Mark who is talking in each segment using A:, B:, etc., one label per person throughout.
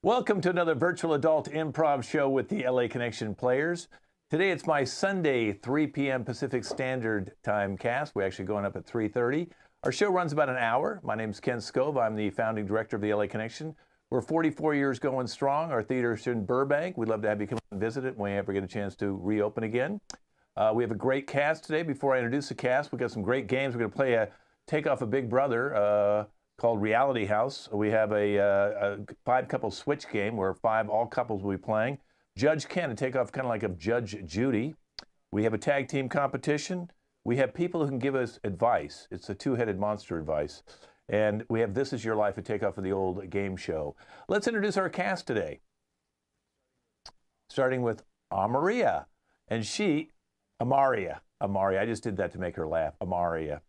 A: Welcome to another virtual adult improv show with the LA Connection players. Today it's my Sunday 3 p.m. Pacific Standard Time cast. We're actually going up at 3:30. Our show runs about an hour. My name is Ken Scove. I'm the founding director of the LA Connection. We're 44 years going strong. Our theater is in Burbank. We'd love to have you come and visit it when we ever get a chance to reopen again. We have a great cast today. Before I introduce the cast, we've got some great games. We're going to play a Take Off a Big Brother called Reality House. We have a five-couple switch game where all couples will be playing. Judge Ken, and take off kind of like a Judge Judy. We have a tag team competition. We have people who can give us advice. It's a two-headed monster advice. And we have This Is Your Life, a takeoff of the old game show. Let's introduce our cast today. Starting with Amaria. And Amaria. I just did that to make her laugh. Amaria.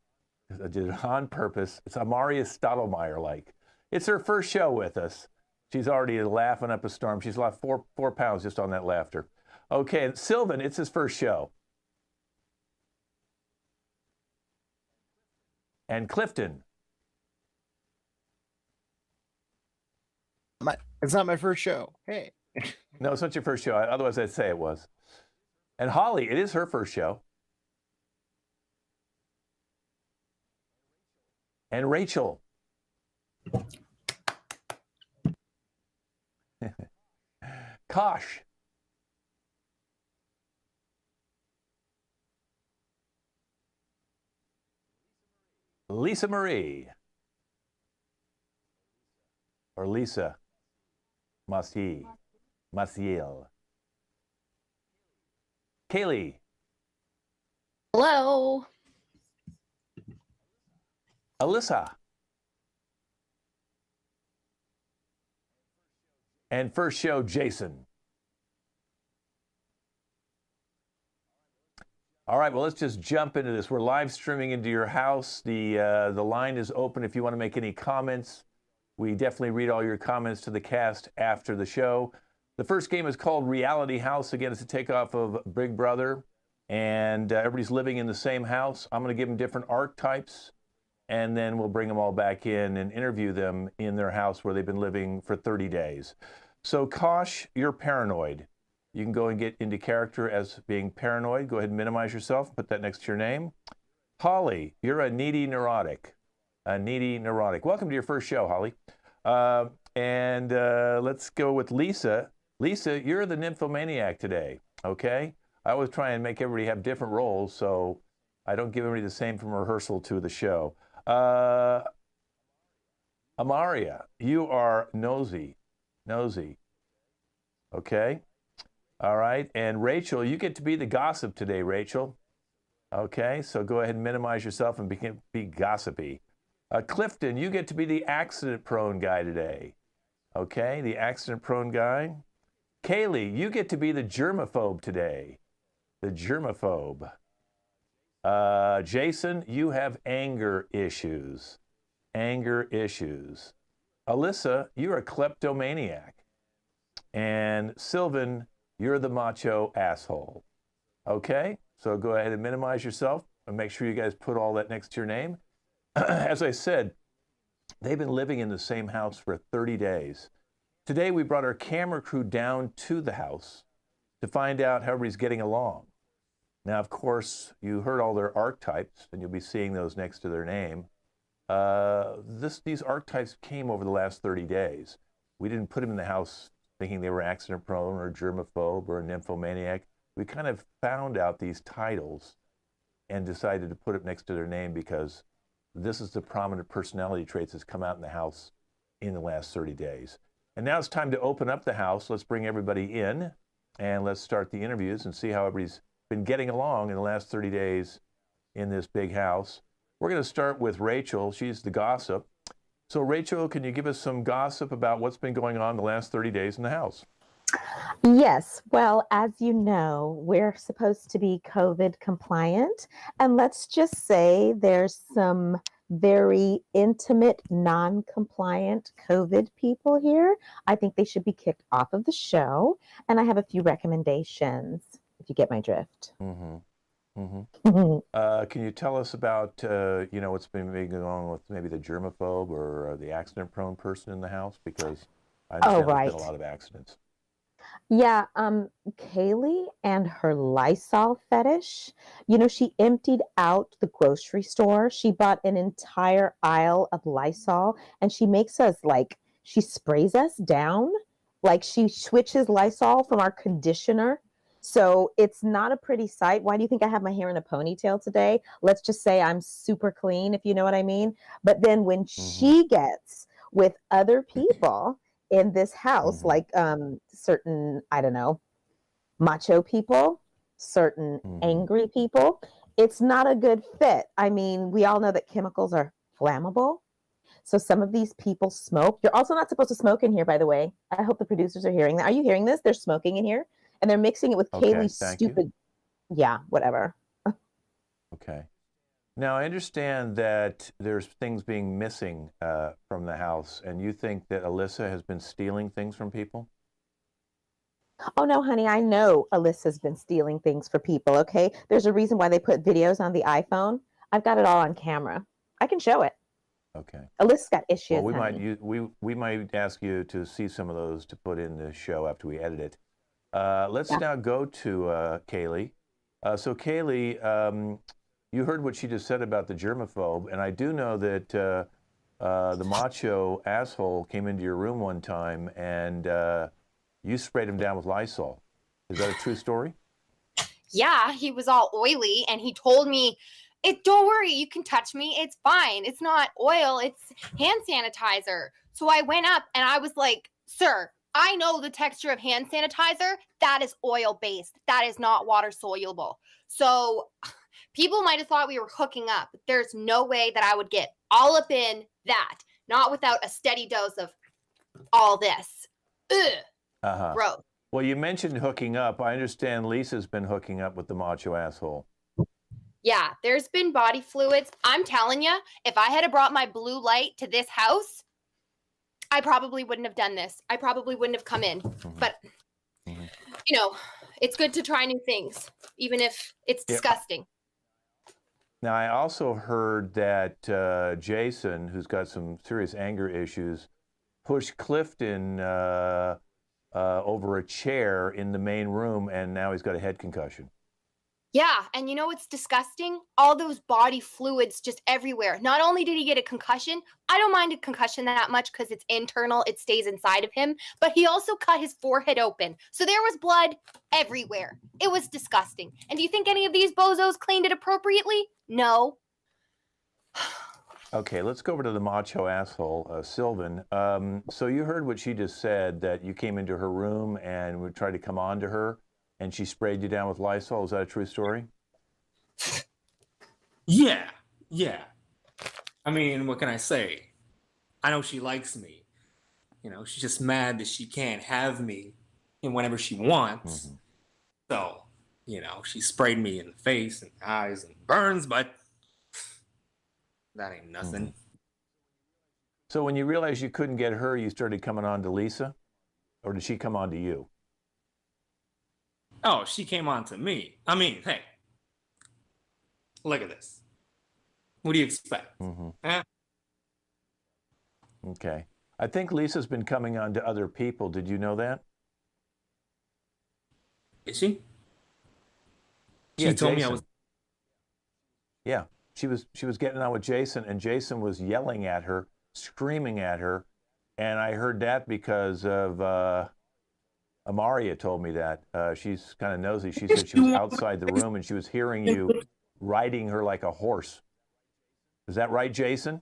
A: I did it on purpose. It's Amaria Stottlemyre-like. It's her first show with us. She's already laughing up a storm. She's lost four pounds just on that laughter. Okay, and Sylvan, it's his first show. And Clifton.
B: It's not my first show. Hey.
A: No, it's not your first show. Otherwise, I'd say it was. And Holly, it is her first show. And Rachel. Kosh. Lisa Marie. Or Lisa Maciel. Kaylee.
C: Hello.
A: Alyssa. And first show, Jason. All right, well, let's just jump into this. We're live streaming into your house. The line is open if you want to make any comments. We definitely read all your comments to the cast after the show. The first game is called Reality House. Again, it's a takeoff of Big Brother. And everybody's living in the same house. I'm going to give them different archetypes. And then we'll bring them all back in and interview them in their house where they've been living for 30 days. So, Kosh, you're paranoid. You can go and get into character as being paranoid. Go ahead and minimize yourself. Put that next to your name. Holly, you're a needy neurotic. A needy neurotic. Welcome to your first show, Holly. Let's go with Lisa. Lisa, you're the nymphomaniac today, okay? I always try and make everybody have different roles, so I don't give everybody the same from rehearsal to the show. Amaria, you are nosy. Okay. All right. And Rachel, you get to be the gossip today, Rachel. Okay. So go ahead and minimize yourself and be gossipy. Clifton, you get to be the accident-prone guy today. Okay. The accident-prone guy. Kaylee, you get to be the germaphobe today. The germaphobe. Jason, you have anger issues. Alyssa, you're a kleptomaniac. And Sylvan, you're the macho asshole. Okay, so go ahead and minimize yourself and make sure you guys put all that next to your name. As I said, they've been living in the same house for 30 days. Today, we brought our camera crew down to the house to find out how everybody's getting along. Now, of course, you heard all their archetypes, and you'll be seeing those next to their name. These archetypes came over the last 30 days. We didn't put them in the house thinking they were accident-prone or germaphobe or a nymphomaniac. We kind of found out these titles and decided to put it next to their name because this is the prominent personality traits that's come out in the house in the last 30 days. And now it's time to open up the house. Let's bring everybody in, and let's start the interviews and see how everybody's been getting along in the last 30 days in this big house. We're going to start with Rachel. She's the gossip. So Rachel, can you give us some gossip about what's been going on the last 30 days in the house?
C: Yes. Well, as you know, we're supposed to be COVID compliant. And let's just say there's some very intimate, non-compliant COVID people here. I think they should be kicked off of the show. And I have a few recommendations, if you get my drift.
A: Mm-hmm. Can you tell us about, what's been going on with maybe the germaphobe or the accident-prone person in the house? Because I
C: Oh,
A: understand there's
C: right.
A: been a lot of accidents.
C: Yeah, Kaylee and her Lysol fetish. You know, she emptied out the grocery store. She bought an entire aisle of Lysol and she makes us like, she sprays us down. Like she switches Lysol from our conditioner. So it's not a pretty sight. Why do you think I have my hair in a ponytail today? Let's just say I'm super clean, if you know what I mean. But then when
A: Mm-hmm.
C: she gets with other people, in this house,
A: Mm-hmm.
C: like certain, I don't know, macho people, certain
A: Mm-hmm.
C: angry people, it's not a good fit. I mean, we all know that chemicals are flammable. So some of these people smoke. You're also not supposed to smoke in here, by the way. I hope the producers are hearing that. Are you hearing this? They're smoking in here and they're mixing it with
A: Okay,
C: Kaylee's
A: thank you.
C: stupid, yeah, whatever.
A: Okay. Now, I understand that there's things being missing from the house, and you think that Alyssa has been stealing things from people?
C: Oh no, honey, I know Alyssa's been stealing things for people, okay? There's a reason why they put videos on the iPhone. I've got it all on camera. I can show it.
A: Okay.
C: Alyssa's got
A: Well,
C: issues, honey.
A: we might ask you to see some of those to put in the show after we edit it. Let's
C: Yeah.
A: now go to Kaylee. So Kaylee, you heard what she just said about the germaphobe, and I do know that the macho asshole came into your room one time and you sprayed him down with Lysol. Is that a true story?
D: Yeah, he was all oily and he told me, don't worry, you can touch me. It's fine. It's not oil, it's hand sanitizer. So I went up and I was like, sir, I know the texture of hand sanitizer. That is oil based. That is not water soluble. So people might have thought we were hooking up. But there's no way that I would get all up in that, not without a steady dose of all this. Ugh,
A: Uh-huh.
D: gross.
A: Well, you mentioned hooking up. I understand Lisa's been hooking up with the macho asshole.
D: Yeah, there's been body fluids. I'm telling you, if I had brought my blue light to this house, I probably wouldn't have done this. I probably wouldn't have come in.
A: Mm-hmm.
D: But,
A: Mm-hmm.
D: you know, it's good to try new things, even if it's disgusting.
A: Now, I also heard that Jason, who's got some serious anger issues, pushed Clifton over a chair in the main room, and now he's got a head concussion.
D: Yeah, and you know what's disgusting? All those body fluids just everywhere. Not only did he get a concussion, I don't mind a concussion that much because it's internal, it stays inside of him, but he also cut his forehead open. So there was blood everywhere. It was disgusting. And do you think any of these bozos cleaned it appropriately? No.
A: Okay, let's go over to the macho asshole, Sylvan. So you heard what she just said, that you came into her room and would try to come on to her, and she sprayed you down with Lysol. Is that a true story?
E: Yeah. I mean, what can I say? I know she likes me. You know, she's just mad that she can't have me whenever she wants.
A: Mm-hmm.
E: So, you know, she sprayed me in the face and eyes and burns, but that ain't nothing.
A: Mm-hmm. So when you realized you couldn't get her, you started coming on to Lisa? Or did she come on to you?
E: Oh, she came on to me. I mean, hey, look at this. What do you expect?
A: Mm-hmm.
E: Eh?
A: Okay. I think Lisa's been coming on to other people. Did you know that?
E: Is she? She
A: Yeah,
E: told me I
A: Jason.
E: was.
A: Yeah, she was getting on with Jason, and Jason was yelling at her, screaming at her, and I heard that because of Amaria told me that. She's kind of nosy. She said she was outside the room and she was hearing you riding her like a horse. Is that right, Jason?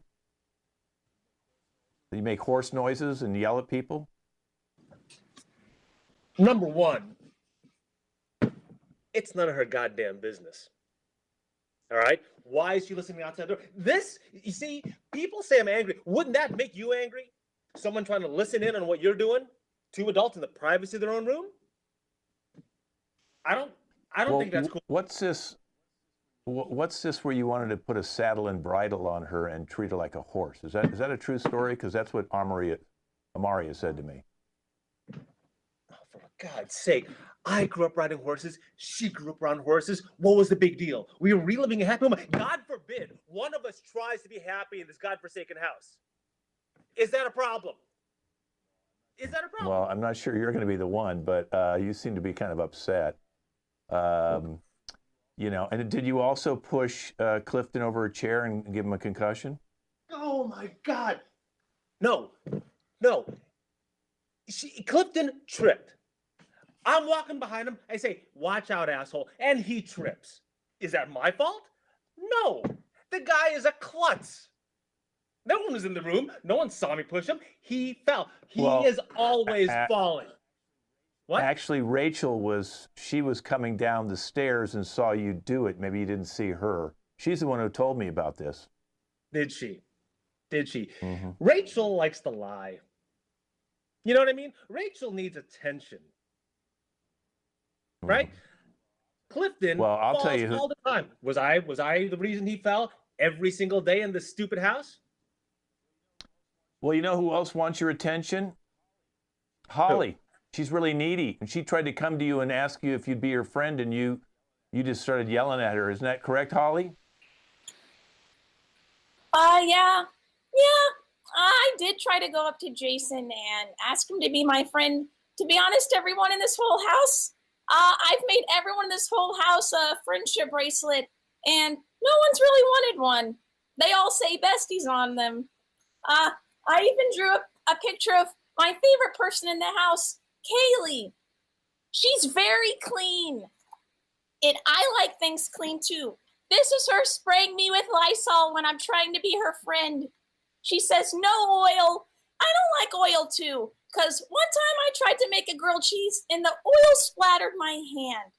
A: Do you make horse noises and yell at people?
F: Number one, it's none of her goddamn business. All right? Why is she listening outside the door? This, you see, people say I'm angry. Wouldn't that make you angry? Someone trying to listen in on what you're doing? Two adults in the privacy of their own room? I don't think that's cool.
A: What's this? What's this where you wanted to put a saddle and bridle on her and treat her like a horse? Is that a true story? Because that's what Amaria said to me.
F: Oh, for God's sake. I grew up riding horses. She grew up around horses. What was the big deal? We were reliving a happy moment. God forbid one of us tries to be happy in this godforsaken house. Is that a problem? Is that a problem?
A: Well, I'm not sure you're going to be the one, but you seem to be kind of upset. You know, and did you also push Clifton over a chair and give him a concussion?
F: Oh my God. No, no. Clifton tripped. I'm walking behind him. I say, watch out, asshole. And he trips. Is that my fault? No. The guy is a klutz. No one was in the room. No one saw me push him. He fell. He is always falling. What?
A: Actually, Rachel she was coming down the stairs and saw you do it. Maybe you didn't see her. She's the one who told me about this.
F: Did she? Did she?
A: Mm-hmm.
F: Rachel likes to lie. You know what I mean? Rachel needs attention. Right? Mm-hmm. Clifton
A: I'll tell you
F: all the time. Was I the reason he fell every single day in this stupid house?
A: Well, you know who else wants your attention? Holly. Who? She's really needy. And she tried to come to you and ask you if you'd be her friend, and you just started yelling at her. Isn't that correct, Holly?
G: Yeah. I did try to go up to Jason and ask him to be my friend. To be honest, everyone in this whole house, I've made everyone in this whole house a friendship bracelet, and no one's really wanted one. They all say besties on them. I even drew a picture of my favorite person in the house, Kaylee. She's very clean. And I like things clean too. This is her spraying me with Lysol when I'm trying to be her friend. She says, no oil. I don't like oil too, because one time I tried to make a grilled cheese and the oil splattered my hand.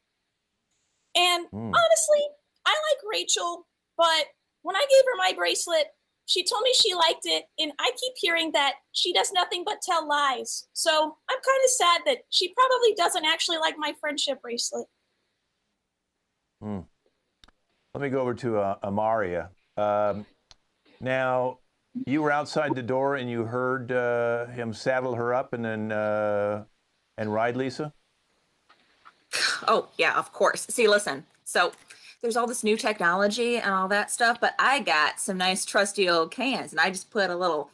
G: And honestly, I like Rachel, but when I gave her my bracelet, she told me she liked it, and I keep hearing that she does nothing but tell lies. So I'm kind of sad that she probably doesn't actually like my friendship bracelet.
A: Let me go over to Amaria. Now, you were outside the door and you heard him saddle her up and then and ride Lisa?
H: Oh, yeah, of course. See, listen, so there's all this new technology and all that stuff, but I got some nice trusty old cans, and I just put a little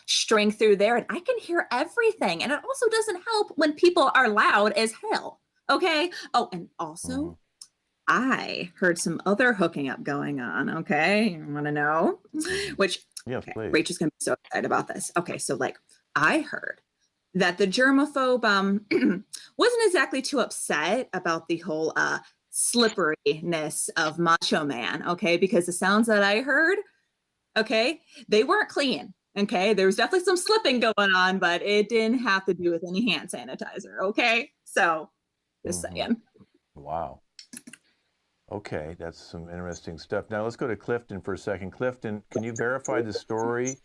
H: string through there, and I can hear everything. And it also doesn't help when people are loud as hell. Okay. Oh, and also I heard some other hooking up going on. Okay. You want to know? Which,
A: yes,
H: okay,
A: please.
H: Rachel's going to be so excited about this. Okay. So like I heard that the germaphobe wasn't exactly too upset about the whole slipperiness of Macho Man. Okay. Because the sounds that I heard, okay, they weren't clean. Okay, there was definitely some slipping going on, but it didn't have to do with any hand sanitizer. Okay, so just saying.
A: Wow. Okay, that's some interesting stuff. Now let's go to Clifton for a second. Clifton, can you verify the story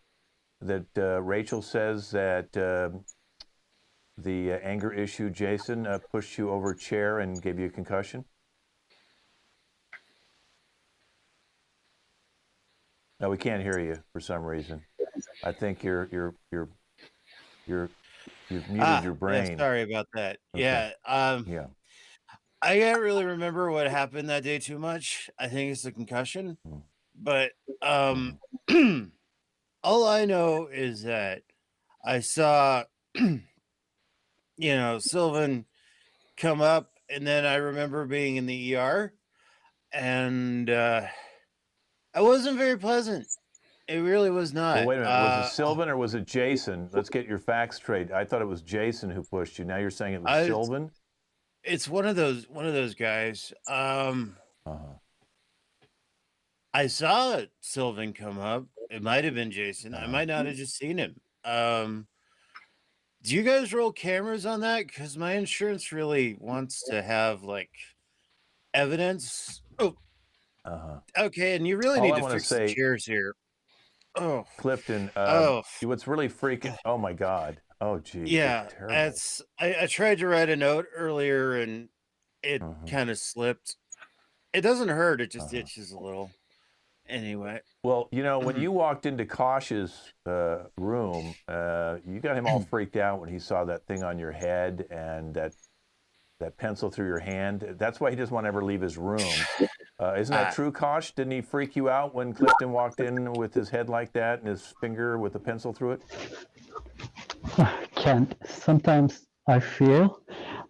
A: that Rachel says that the anger issue Jason pushed you over a chair and gave you a concussion? No, we can't hear you for some reason. I think you've muted your brain.
B: Yeah, sorry about that.
A: Okay.
B: Yeah. I can't really remember what happened that day too much. I think it's a concussion. But all I know is that I saw Sylvan come up, and then I remember being in the ER, and I wasn't very pleasant. It really was not.
A: Well, wait a minute. Was it Sylvan or was it Jason? Let's get your facts straight. I thought it was Jason who pushed you. Now you're saying it was Sylvan?
B: It's one of those guys. I saw Sylvan come up. It might have been Jason. I might not have just seen him. Do you guys roll cameras on that? Because my insurance really wants to have like evidence. Oh. Okay, and you really need to fix the chairs here. Oh,
A: Clifton. What's really freaking? Oh my God. Oh geez.
B: Yeah, I tried to write a note earlier and it kind of slipped. It doesn't hurt. It just itches a little. Anyway.
A: Well, when you walked into Kosh's room, you got him all freaked out when he saw that thing on your head and that pencil through your hand. That's why he doesn't want to ever leave his room. Isn't that true, Kosh? Didn't he freak you out when Clifton walked in with his head like that and his finger with a pencil through it?
I: Kent, sometimes I feel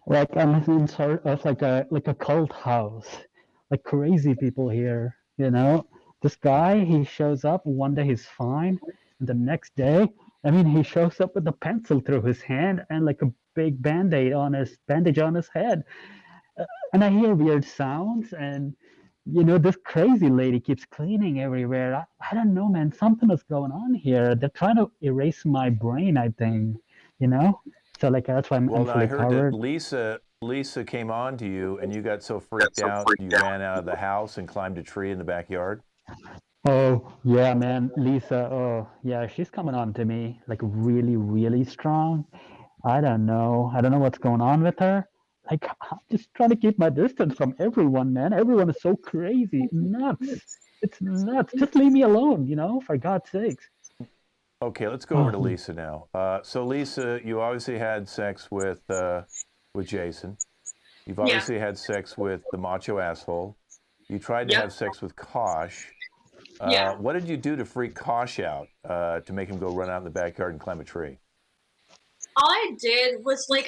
I: like I'm in sort of like a cult house, like crazy people here, you know? This guy, he shows up, one day he's fine, and the next day, I mean, he shows up with a pencil through his hand and like a big bandage on his head. And I hear weird sounds, and this crazy lady keeps cleaning everywhere. I don't know, man. Something is going on here. They're trying to erase my brain, I think, you know? So like that's why I'm
A: Well, now I
I: fully
A: heard that
I: covered.
A: Lisa came on to you, and you got so freaked out you ran out of the house and climbed a tree in the backyard.
I: Oh, yeah, man. Lisa, oh, yeah, she's coming on to me like really, really strong. I don't know. I don't know what's going on with her. Like, I'm just trying to keep my distance from everyone, man. Everyone is so crazy. Nuts. It's nuts. Just leave me alone, for God's sakes.
A: Okay, let's go over to Lisa now. So Lisa, you obviously had sex with Jason. You've obviously had sex with the macho asshole. You tried to have sex with Kosh. What did you do to freak Kosh out to make him go run out in the backyard and climb a tree?
G: All I did was okay.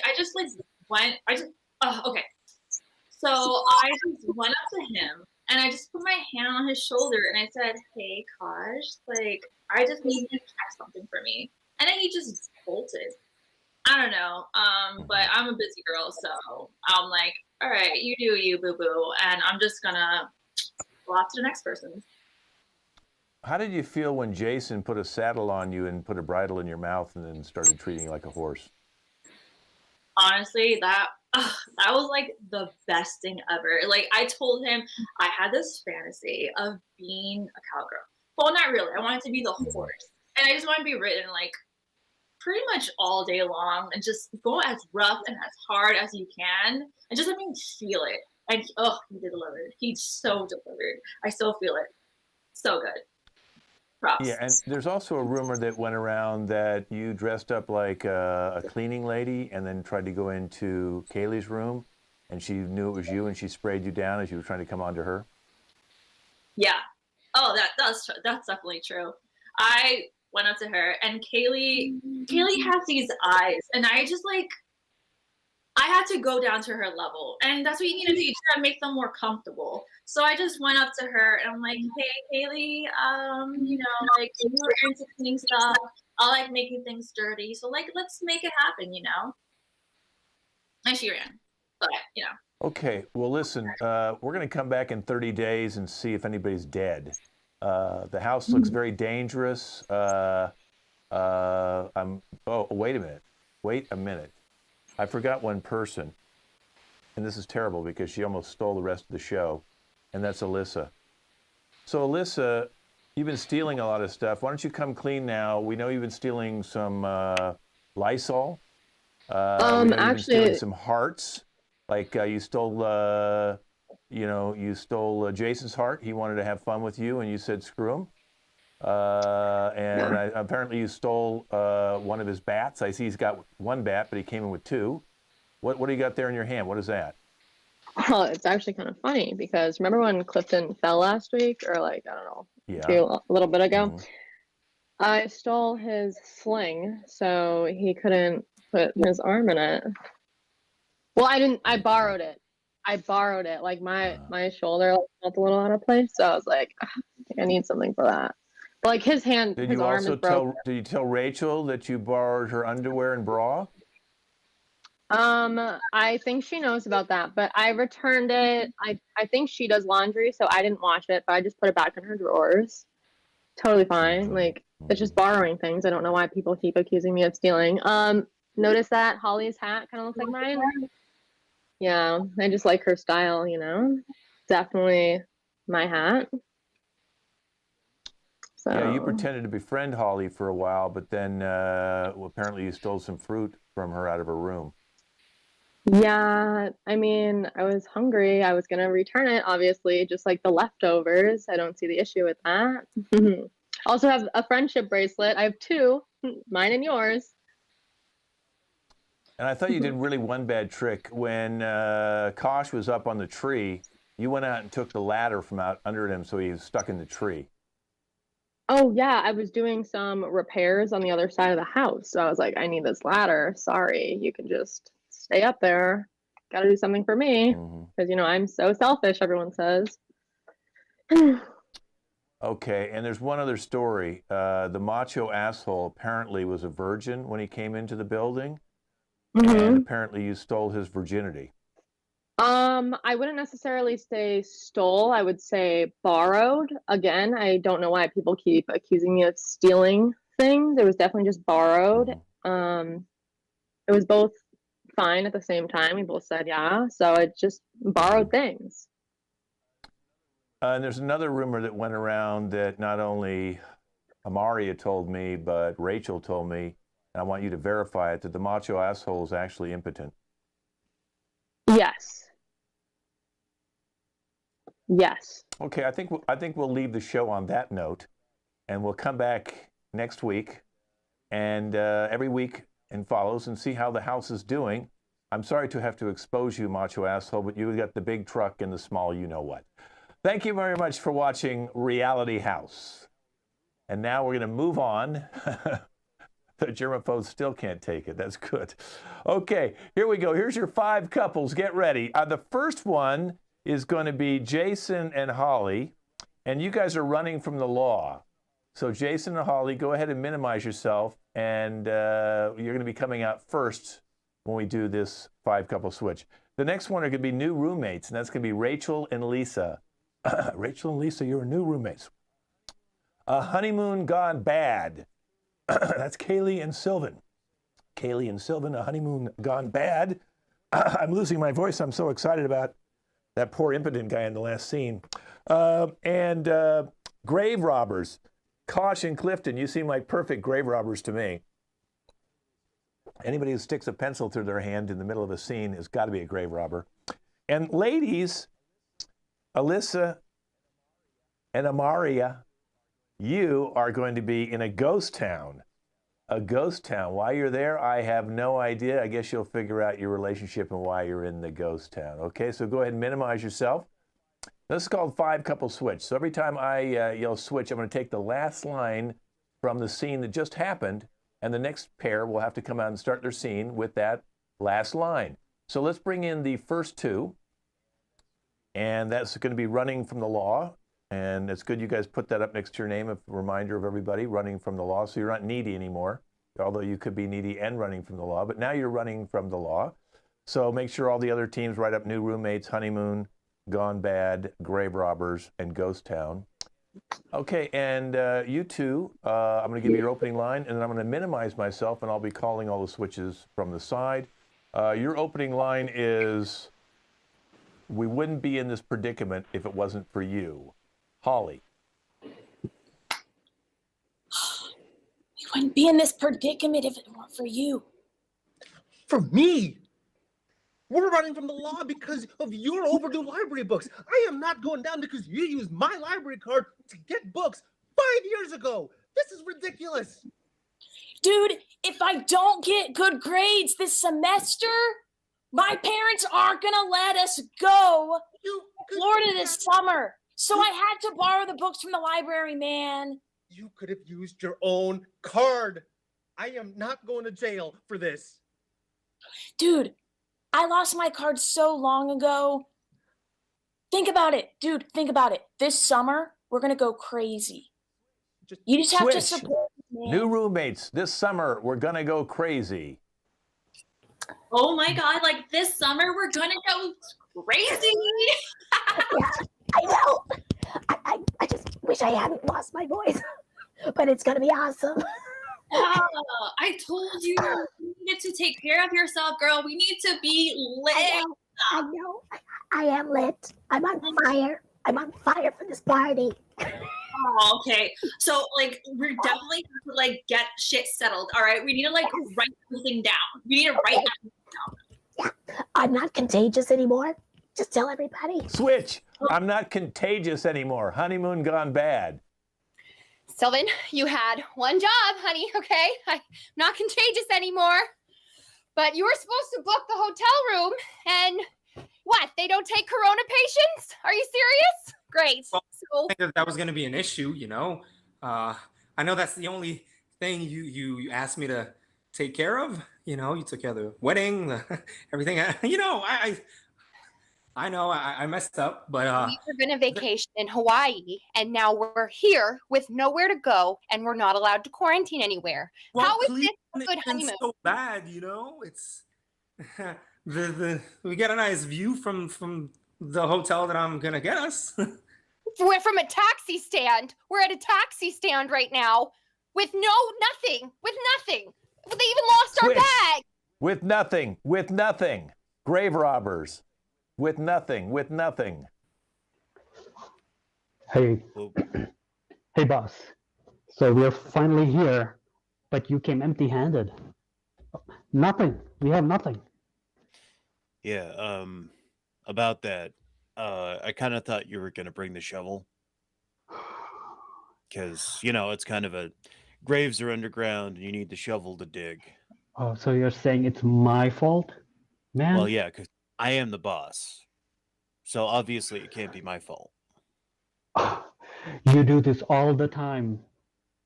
G: So I just went up to him and I just put my hand on his shoulder and I said, "Hey, Kosh, like I just need you to catch something for me." And then he just bolted. I don't know. But I'm a busy girl, so I'm like, all right, you do you, boo boo, and I'm just gonna go off to the next person.
A: How did you feel when Jason put a saddle on you and put a bridle in your mouth and then started treating you like a horse?
G: Honestly, that was like the best thing ever. Like I told him I had this fantasy of being a cowgirl. Well, not really. I wanted to be the horse, and I just want to be ridden like pretty much all day long and just go as rough and as hard as you can and just let me feel it. And he delivered. He so delivered. I still feel it. So good. Props.
A: Yeah, and there's also a rumor that went around that you dressed up like a cleaning lady and then tried to go into Kaylee's room, and she knew it was you, and she sprayed you down as you were trying to come onto her.
G: Yeah. Oh, that's definitely true. I went up to her, and Kaylee has these eyes, and I just I had to go down to her level, and that's what you need to do. You try to make them more comfortable. So I just went up to her and I'm like, "Hey, Kaylee, like you were into cleaning stuff. I like making things dirty. So let's make it happen, And she ran, but
A: Okay, well, listen, we're going to come back in 30 days and see if anybody's dead. The house looks very dangerous. Oh, wait a minute. Wait a minute. I forgot one person, and this is terrible because she almost stole the rest of the show, and that's Alyssa. So, Alyssa, you've been stealing a lot of stuff. Why don't you come clean now? We know you've been stealing some Lysol. Actually, you've been stealing some hearts. Like you stole, Jason's heart. He wanted to have fun with you, and you said screw him. Apparently you stole one of his bats. I see he's got one bat, but he came in with two. What do you got there in your hand? What is that?
J: Well, it's actually kind of funny because remember when Clifton fell last week, or a little bit ago?
A: Mm-hmm.
J: I stole his sling so he couldn't put his arm in it. Well, I didn't. I borrowed it. Like my shoulder felt a little out of place, so I was like, I think I need something for that. But like his hand,
A: Did
J: his
A: you
J: arm
A: also
J: is broken.
A: did you tell Rachel that you borrowed her underwear and bra?
J: I think she knows about that, but I returned it. I think she does laundry, so I didn't wash it, but I just put it back in her drawers. Totally fine. Like it's just borrowing things. I don't know why people keep accusing me of stealing. Notice that Holly's hat kind of looks like mine. Yeah, I just like her style, Definitely my hat. So.
A: Yeah, you pretended to befriend Holly for a while, but then apparently you stole some fruit from her out of her room.
J: Yeah, I mean, I was hungry. I was going to return it, obviously, just like the leftovers. I don't see the issue with that. Also have a friendship bracelet. I have two, mine and yours.
A: And I thought you did really one bad trick. When Kosh was up on the tree, you went out and took the ladder from out under him so he was stuck in the tree.
J: Oh yeah, I was doing some repairs on the other side of the house. So I was like, I need this ladder. Sorry, you can just stay up there. Got to do something for me because I'm so selfish, everyone says.
A: Okay, and there's one other story. The macho asshole apparently was a virgin when he came into the building, and apparently you stole his virginity.
J: I wouldn't necessarily say stole. I would say borrowed. Again, I don't know why people keep accusing me of stealing things. It was definitely just borrowed. It was both fine at the same time. We both said yeah. So it just borrowed things.
A: And there's another rumor that went around that not only Amaria told me, but Rachel told me, and I want you to verify it, that the macho asshole is actually impotent.
J: Yes. Yes.
A: Okay, I think we'll leave the show on that note, and we'll come back next week, and every week and follows, and see how the house is doing. I'm sorry to have to expose you, macho asshole, but you got the big truck and the small you-know-what. Thank you very much for watching Reality House. And now we're going to move on. The germaphobes still can't take it. That's good. Okay, here we go. Here's your 5 couples. Get ready. The first one is going to be Jason and Holly, and you guys are running from the law. So Jason and Holly, go ahead and minimize yourself, and you're going to be coming out first when we do this 5-couple switch. The next one are going to be new roommates, and that's going to be Rachel and Lisa. Rachel and Lisa, you're new roommates. A honeymoon gone bad. That's Kaylee and Sylvan. Kaylee and Sylvan, a honeymoon gone bad. I'm losing my voice. I'm so excited about that poor impotent guy in the last scene. And grave robbers. Kosh and Clifton, you seem like perfect grave robbers to me. Anybody who sticks a pencil through their hand in the middle of a scene has got to be a grave robber. And ladies, Alyssa and Amaria, you are going to be in a ghost town. A ghost town. Why you're there, I have no idea. I guess you'll figure out your relationship and why you're in the ghost town. Okay, so go ahead and minimize yourself. This is called 5-couple switch. So every time I yell switch, I'm going to take the last line from the scene that just happened, and the next pair will have to come out and start their scene with that last line. So let's bring in the first 2. And that's going to be running from the law. And it's good you guys put that up next to your name, a reminder of everybody, running from the law. So you're not needy anymore, although you could be needy and running from the law. But now you're running from the law. So make sure all the other teams write up new roommates, honeymoon, gone bad, grave robbers, and ghost town. Okay, and you two, I'm going to give you your opening line, and then I'm going to minimize myself, and I'll be calling all the switches from the side. Your opening line is, we wouldn't be in this predicament if it wasn't for you. Holly.
G: We wouldn't be in this predicament if it weren't for you.
F: For me? We're running from the law because of your overdue library books. I am not going down because you used my library card to get books 5 years ago. This is ridiculous.
G: Dude, if I don't get good grades this semester, my parents aren't going to let us go to Florida this summer. So I had to borrow the books from the library, man.
F: You could have used your own card. I am not going to jail for this.
G: Dude, I lost my card so long ago. Think about it, dude. Think about it. This summer, we're going to go crazy. You just have to support me, man.
A: New roommates. This summer, we're going to go crazy.
K: Oh my God, like this summer, we're going to go crazy.
C: I know. I just wish I hadn't lost my voice, but it's going to be awesome.
K: I told you needed to take care of yourself, girl. We need to be lit.
C: I know. I am lit. I'm on fire. I'm on fire for this party.
K: Oh, okay. So, like, we're definitely have to, like, get shit settled, all right? We need to, like, write everything down. We need to write everything down.
C: Yeah. I'm not contagious anymore. Just tell everybody.
A: Switch. I'm not contagious anymore. Honeymoon gone bad.
D: Sylvan, you had one job, honey, okay? I'm not contagious anymore. But you were supposed to book the hotel room, and what? They don't take corona patients? Are you serious? Great.
E: Well,
D: So
E: I think that was going to be an issue, you know. I know that's the only thing you asked me to take care of. You know, you took care of the wedding, everything. You know, I know I messed up, but
D: We were going to vacation in Hawaii, and now we're here with nowhere to go, and we're not allowed to quarantine anywhere.
E: well,
D: How is this a
E: Cleveland
D: good
E: isn't
D: honeymoon?
E: so bad, you know. It's we get a nice view from the hotel that I'm gonna get us.
D: We're from a taxi stand. We're at a taxi stand right now with nothing. With nothing. They even lost our
A: Switch.
D: bag.
A: With nothing. With nothing. Grave robbers. With nothing. With nothing.
I: Hey, hey, boss. So we're finally here, but you came empty-handed. Nothing. We have nothing.
B: Yeah, about that, I kind of thought you were going to bring the shovel because, you know, it's kind of a graves are underground and you need the shovel to dig.
I: Oh, so you're saying it's my fault, man?
B: Well, yeah, because I am the boss. So obviously it can't be my fault.
I: You do this all the time.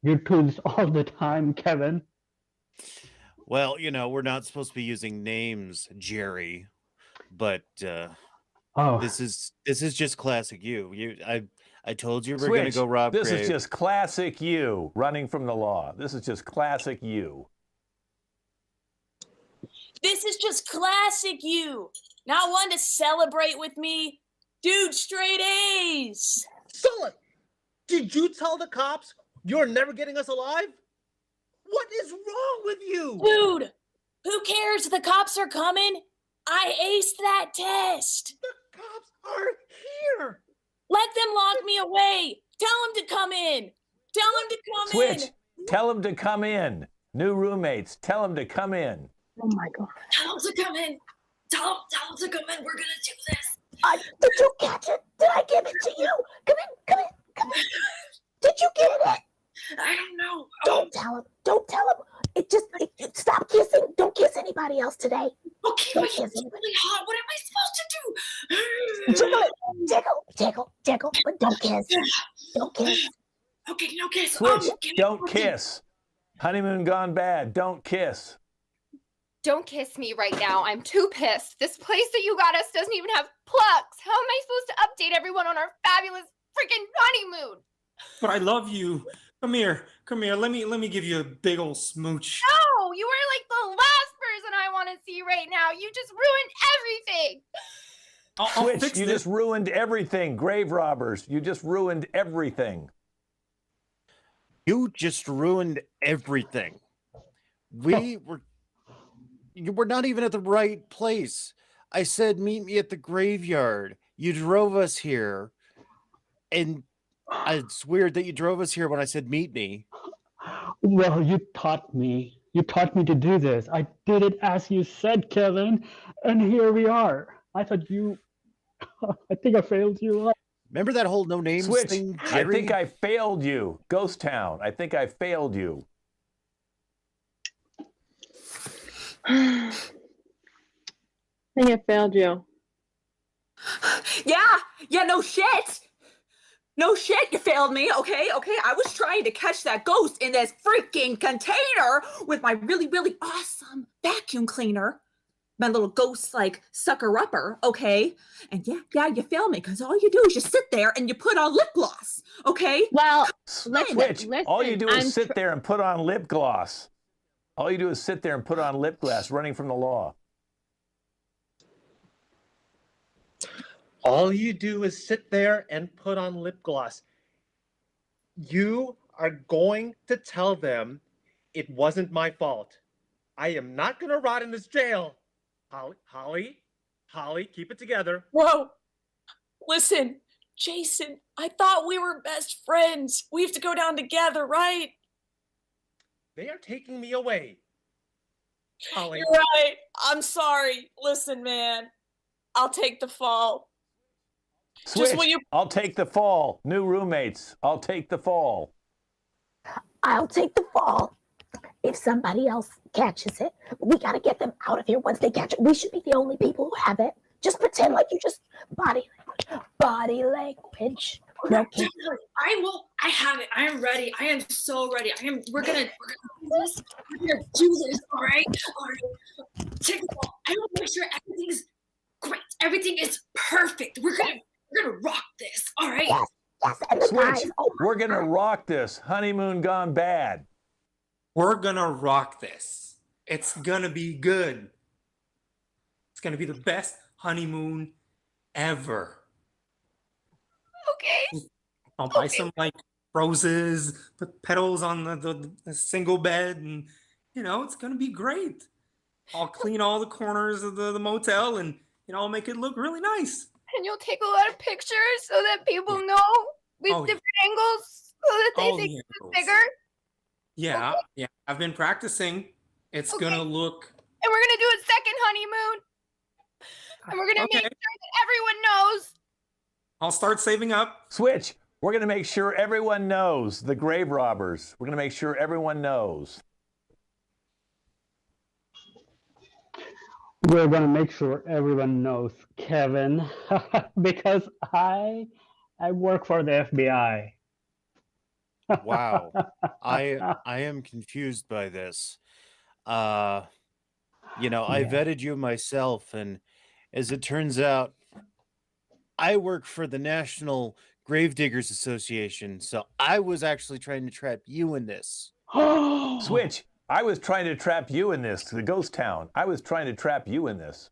I: You do this all the time, Kevin.
B: Well, you know, we're not supposed to be using names, Jerry, but
I: Oh,
B: this is just classic you. I told you we're going to
A: Switch.
B: go rob
A: This
B: grave.
A: is just classic you running from the law. This is just classic you.
G: This is just classic you. Not one to celebrate with me. Dude, straight A's.
F: Sullen, did you tell the cops you're never getting us alive? What is wrong with you?
G: Dude, who cares? The cops are coming. I aced that test.
F: The cops are here.
G: Let them lock me away. Tell them to come in. Tell them to come
A: Switch.
G: in.
A: Tell them to come in. New roommates. Tell them to come in.
C: Oh my God.
K: Tell them to come in. Tell them to come in. We're gonna do this.
C: Did you catch it? Did I give it to you? Come in. Did you get it?
K: I don't know.
C: Don't tell him. Don't tell him. Stop kissing. Don't kiss anybody else today.
K: Okay,
C: Don't
K: but
C: kiss
K: it's
C: anybody.
K: really hot. What am I supposed to do?
C: Jiggle, but don't kiss. Don't kiss.
K: Okay, no kiss.
A: Switch.
K: Okay.
A: Don't kiss. Honeymoon gone bad. Don't kiss.
D: Don't kiss me right now. I'm too pissed. This place that you got us doesn't even have plugs. How am I supposed to update everyone on our fabulous freaking honeymoon?
E: But I love you. Come here. Let me give you a big old smooch.
D: No, you are like the last person I want to see right now. You just ruined everything.
E: I'll
A: Switch.
E: fix
A: You
E: this.
A: just ruined everything. Grave robbers. You just ruined everything.
B: You just ruined everything. We're not even at the right place. I said, meet me at the graveyard. You drove us here. And it's weird that you drove us here when I said, meet me.
I: Well, you taught me. You taught me to do this. I did it as you said, Kevin. And here we are. I thought you... I think I failed you.
B: Remember that whole no names
A: Switch.
B: thing,
A: I
B: Jerry?
A: think I failed you. Ghost Town. I think I failed you.
J: I think I failed you.
H: Yeah, no shit. No shit, you failed me, okay? I was trying to catch that ghost in this freaking container with my really, really awesome vacuum cleaner. My little ghost, like, sucker-upper, okay? And yeah, you failed me, because all you do is just sit there and you put on lip gloss, okay?
J: Well,
A: Switch.
J: listen,
A: All you do
J: I'm
A: is sit there and put on lip gloss. All you do is sit there and put on lip gloss, running from the law.
F: All you do is sit there and put on lip gloss. You are going to tell them it wasn't my fault. I am not going to rot in this jail. Holly, keep it together.
G: Whoa. Listen, Jason, I thought we were best friends. We have to go down together, right?
F: They are taking me away. Holly.
G: You're right. I'm sorry. Listen, man, I'll take the fall.
A: Switch.
G: Just when you...
A: I'll take the fall. New roommates. I'll take the fall.
C: I'll take the fall if somebody else catches it. We got to get them out of here once they catch it. We should be the only people who have it. Just pretend like you just body language.
K: Definitely. I will. I have it. I am ready. I am so ready. We're gonna do this. We're gonna do this. All right. All right. Check it out. I want to make sure everything is great. Everything is perfect. We're gonna rock this. All right.
C: Yes, yes. And the
A: Switch.
C: guys, oh my
A: We're gonna
C: God.
A: rock this. Honeymoon gone bad.
E: We're gonna rock this. It's gonna be good. It's gonna be the best honeymoon ever.
D: Okay.
E: I'll buy some like roses, put petals on the single bed, and it's gonna be great. I'll clean all the corners of the motel, and I'll make it look really nice.
D: And you'll take a lot of pictures so that people know with different angles so that they
E: All
D: think
E: the
D: it's
E: angles.
D: bigger.
E: Yeah, yeah. I've been practicing. It's gonna look.
D: And we're gonna do a second honeymoon. And we're gonna make sure that everyone knows.
E: I'll start saving up.
A: Switch. We're gonna make sure everyone knows the grave robbers. We're gonna make sure everyone knows.
I: We're gonna make sure everyone knows, Kevin, because I work for the FBI.
B: Wow. I am confused by this. I vetted you myself, and as it turns out, I work for the National Gravediggers Association, so I was actually trying to trap you in this.
A: Switch. I was trying to trap you in this, the ghost town. I was trying to trap you in this.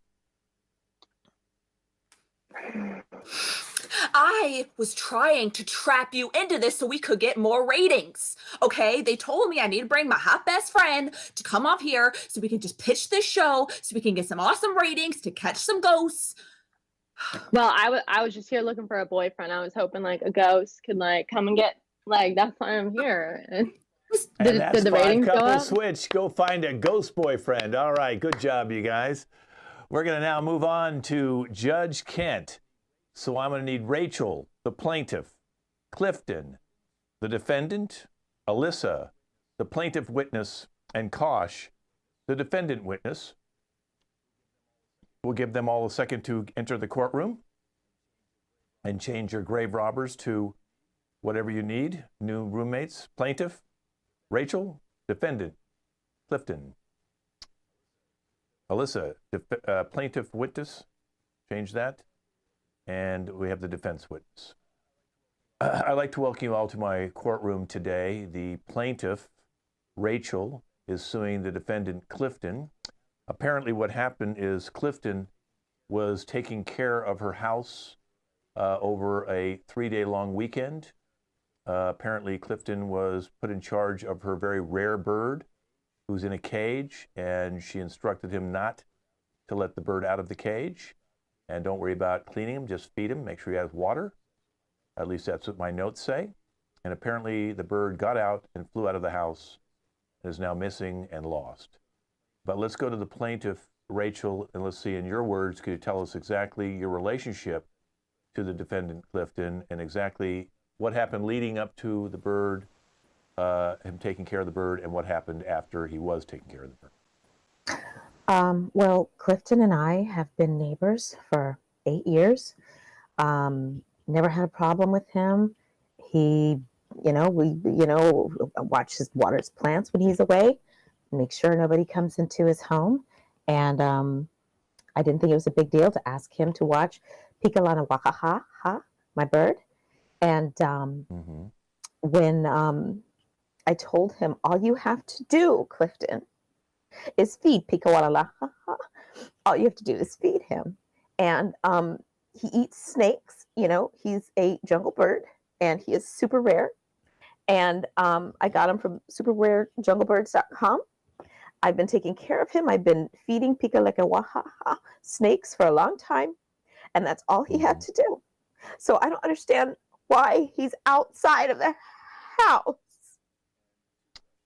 H: I was trying to trap you into this so we could get more ratings. Okay, they told me I need to bring my hot best friend to come off here so we can just pitch this show so we can get some awesome ratings to catch some ghosts.
J: Well, I was just here looking for a boyfriend. I was hoping like a ghost could like come and get like that's why I'm here.
A: And that's
J: did the
A: five
J: ratings go
A: couple
J: up?
A: Switch. Go find a ghost boyfriend. All right, good job, you guys. We're going to now move on to Judge Kent. So I'm going to need Rachel, the plaintiff, Clifton, the defendant, Alyssa, the plaintiff witness, and Kosh, the defendant witness. We'll give them all a second to enter the courtroom and change your grave robbers to whatever you need. New roommates, plaintiff, Rachel, defendant, Clifton, Alyssa, plaintiff witness, change that. And we have the defense witness. I'd like to welcome you all to my courtroom today. The plaintiff, Rachel, is suing the defendant, Clifton. Apparently what happened is Clifton was taking care of her house over a 3-day-long weekend. Apparently Clifton was put in charge of her very rare bird who's in a cage, and she instructed him not to let the bird out of the cage. And don't worry about cleaning him, just feed him, make sure he has water. At least that's what my notes say. And apparently the bird got out and flew out of the house and is now missing and lost. But let's go to the plaintiff, Rachel, and let's see, in your words, could you tell us exactly your relationship to the defendant, Clifton, and exactly what happened leading up to the bird, him taking care of the bird, and what happened after he was taking care of the bird?
C: Well, Clifton and I have been neighbors for 8 years. Never had a problem with him. He, we, watch his water his plants when he's away, make sure nobody comes into his home. And I didn't think it was a big deal to ask him to watch Pikalana Wakaha, my bird. And when I told him, all you have to do, Clifton, is feed Pikawala. All you have to do is feed him. And he eats snakes. He's a jungle bird and he is super rare. And I got him from superrarejunglebirds.com. I've been taking care of him. I've been feeding Pikalekawaha snakes for a long time. And that's all he had to do. So I don't understand why he's outside of the house.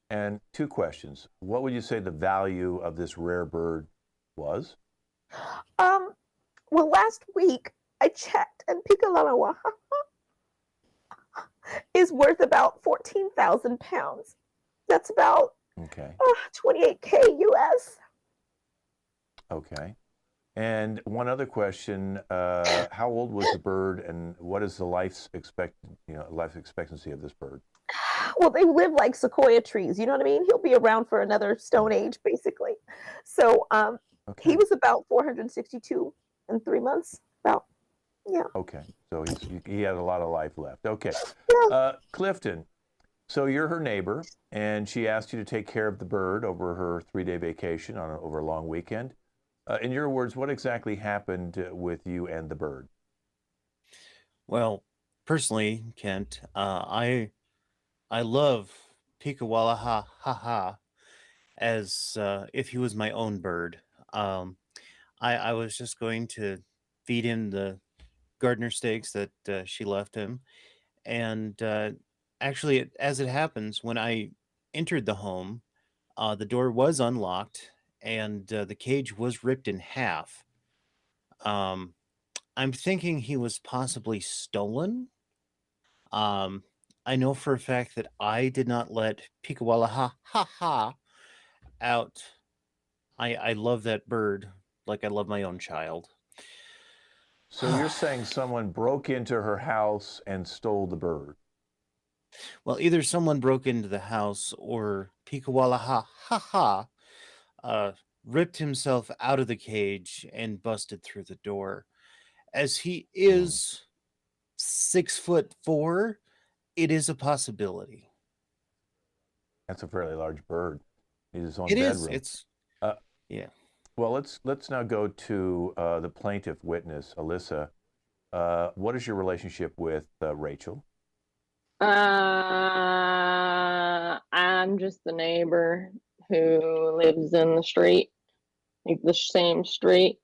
A: And 2 questions. What would you say the value of this rare bird was?
C: Well, last week I checked, and Pikalalawaha is worth about 14,000 pounds. That's about
A: Okay.
C: 28K US.
A: Okay. And one other question: how old was the bird, and what is the life expectancy of this bird?
C: Well, they live like sequoia trees. You know what I mean? He'll be around for another Stone Age, basically. So
A: Okay.
C: he was about 462 in 3 months. About, yeah.
A: Okay. So he had a lot of life left. Okay.
C: Yeah.
A: Clifton, so you're her neighbor, and she asked you to take care of the bird over her 3-day vacation over a long weekend. In your words, what exactly happened with you and the bird?
B: Well, personally, Kent, I love Pikawala ha ha ha as if he was my own bird. I was just going to feed him the gardener steaks that she left him. And actually, as it happens, when I entered the home, the door was unlocked and the cage was ripped in half. Um, I'm thinking he was possibly stolen. Um, I know for a fact that I did not let Pikawala ha ha ha out. I love that bird like I love my own child.
A: So you're saying someone broke into her house and stole the bird?
B: Well, either someone broke into the house or Pikawala ha ha ha ripped himself out of the cage and busted through the door. As he is 6'4", it is a possibility.
A: That's a fairly large bird. He's his own
B: It
A: bedroom.
B: is. It's yeah.
A: Well, let's now go to the plaintiff witness, Alyssa. What is your relationship with Rachel?
J: I'm just the neighbor who lives in the street, like the same street.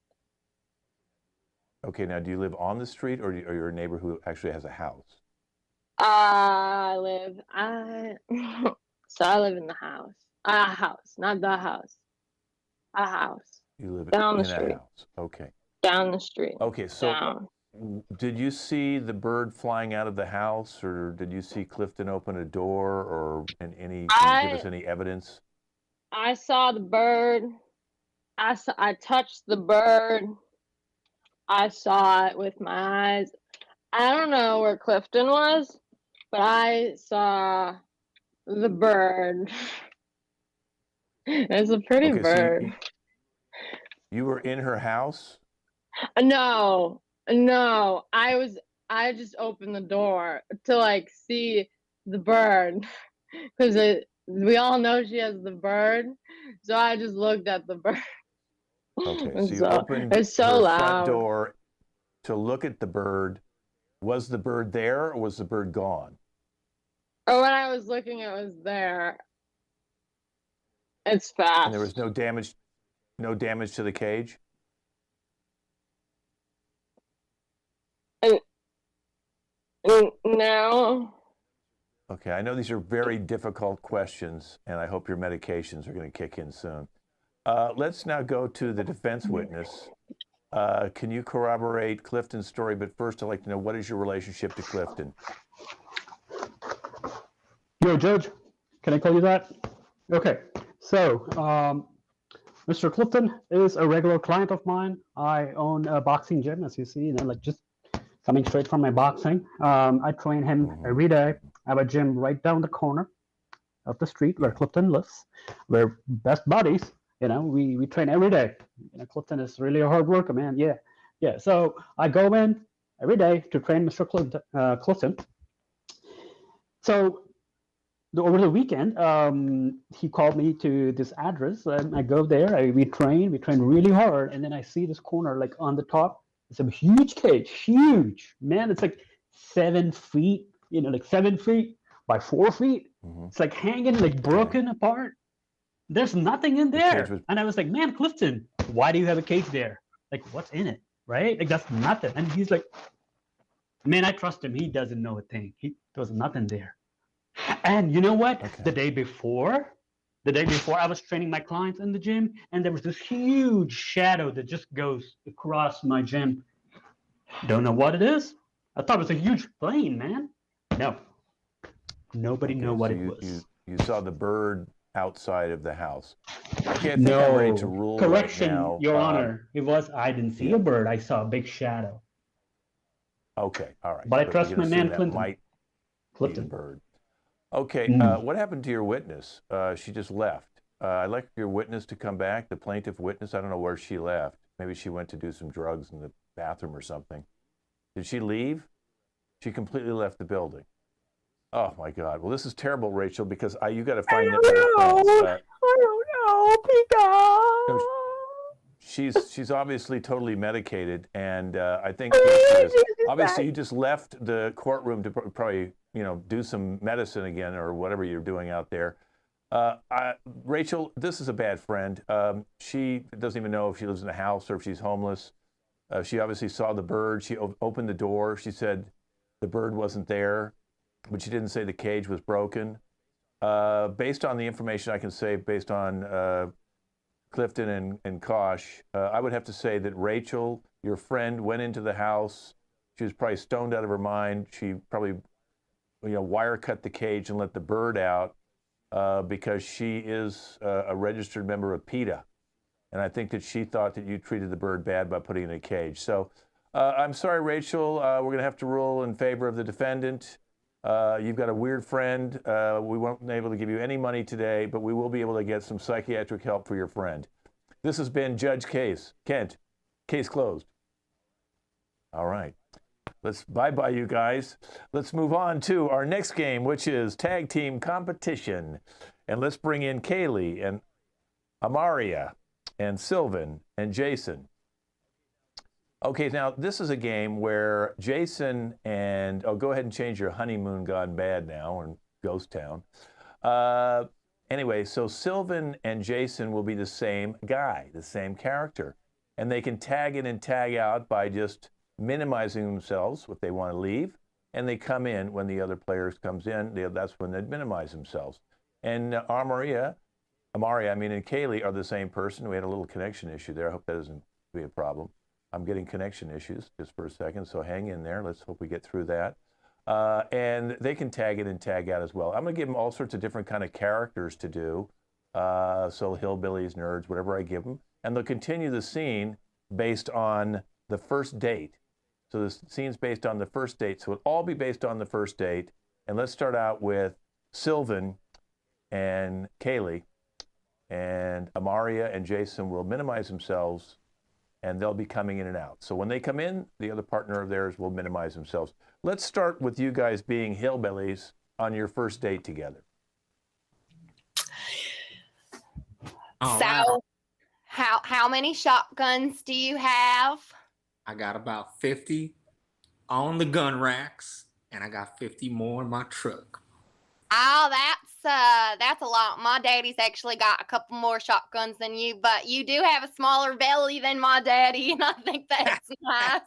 A: Okay, now do you live on the street, or you're a neighbor who actually has a house?
J: I so I live in the house. A house, not the house. A house.
A: You live
J: Down the
A: in a
J: street.
A: house. Okay.
J: Down the street.
A: Okay, so
J: Down.
A: did you see the bird flying out of the house, or did you see Clifton open a door, or can you give us any evidence?
J: I saw the bird. I touched the bird. I saw it with my eyes. I don't know where Clifton was, but I saw the bird. It's a pretty
A: Okay,
J: bird.
A: So you were in her house?
J: No. I just opened the door to like see the bird because we all know she has the bird, so I just looked at the bird.
A: Okay, so you opened
J: it's so
A: her
J: loud.
A: front door to look at the bird. Was the bird there, or was the bird gone?
J: Or when I was looking, it was there. It's fast.
A: And there was no damage to the cage?
J: No.
A: Okay, I know these are very difficult questions, and I hope your medications are going to kick in soon. Let's now go to the defense witness. Can you corroborate Clifton's story? But first, I'd like to know, what is your relationship to Clifton?
I: Yo, Judge, can I call you that? Okay, so Mr. Clifton is a regular client of mine. I own a boxing gym, as you see, like just coming straight from my boxing. I train him every day. I have a gym right down the corner of the street where Clifton lives. We're best buddies. We train every day. Clifton is really a hard worker, man. Yeah. So I go in every day to train Mr. Clifton. So over the weekend, he called me to this address, and I go there. We train really hard, and then I see this corner, like on the top. It's a huge cage, huge, man. It's like 7 feet, like 7 feet by 4 feet. It's like hanging, like broken apart. There's nothing in there. And I was like, man, Clifton, why do you have a cage there? Like, what's in it, right? Like, that's nothing. And he's like, man, I trust him. He doesn't know a thing. There was nothing there. And you know what?
A: Okay.
I: The day before, I was training my clients in the gym, and there was this huge shadow that just goes across my gym. Don't know what it is. I thought it was a huge plane, man. No. Nobody knew what it was.
A: You saw the bird outside of the house. Okay, I think I'm ready to
I: No.
A: rule
I: Correction,
A: right now.
I: Your Honor. It was, I didn't see
A: yeah.
I: a bird. I saw a big shadow.
A: Okay, all right.
I: But I
A: we
I: trust
A: can
I: my
A: assume
I: man
A: that
I: Clinton.
A: might be the bird. Okay, what happened to your witness? She just left. I'd like your witness to come back, the plaintiff witness. I don't know where she left. Maybe she went to do some drugs in the bathroom or something. Did she leave? She completely left the building. Oh my God. Well, this is terrible, Rachel, because you got to find that friends.
C: I don't know, Pika.
A: She's obviously totally medicated, and I think obviously you just left the courtroom to probably do some medicine again or whatever you're doing out there. Rachel, this is a bad friend. She doesn't even know if she lives in a house or if she's homeless. She obviously saw the bird. She opened the door. She said the bird wasn't there, but she didn't say the cage was broken. Based on the information I can say, based on Clifton and Kosh, I would have to say that Rachel, your friend, went into the house. She was probably stoned out of her mind. She probably, wire cut the cage and let the bird out because she is a registered member of PETA. And I think that she thought that you treated the bird bad by putting it in a cage. So I'm sorry, Rachel. We're going to have to rule in favor of the defendant. You've got a weird friend. We won't be able to give you any money today, but we will be able to get some psychiatric help for your friend. This has been Judge Kent. Case closed. All right. Bye-bye, you guys. Let's move on to our next game, which is tag team competition. And let's bring in Kaylee and Amaria and Sylvan and Jason. Okay, now this is a game where Jason and, go ahead and change your honeymoon gone bad now in Ghost Town. Anyway, so Sylvan and Jason will be the same guy, the same character. And they can tag in and tag out by just minimizing themselves if they want to leave. And they come in when the other players comes in. That's when they minimize themselves. And Amaria, and Kaylee are the same person. We had a little connection issue there. I hope that doesn't be a problem. I'm getting connection issues just for a second, so hang in there. Let's hope we get through that. And they can tag in and tag out as well. I'm going to give them all sorts of different kind of characters to do. So hillbillies, nerds, whatever I give them. And they'll continue the scene based on the first date. So the scene's based on the first date. So it'll all be based on the first date. And let's start out with Sylvan and Kaylee. And Amaria and Jason will minimize themselves, and they'll be coming in and out. So when they come in, the other partner of theirs will minimize themselves. Let's start with you guys being hillbillies on your first date together.
D: So, how many shotguns do you have?
E: I got about 50 on the gun racks, and I got 50 more in my truck.
D: Oh, that's a lot. My daddy's actually got a couple more shotguns than you, but you do have a smaller belly than my daddy, and I think that's nice.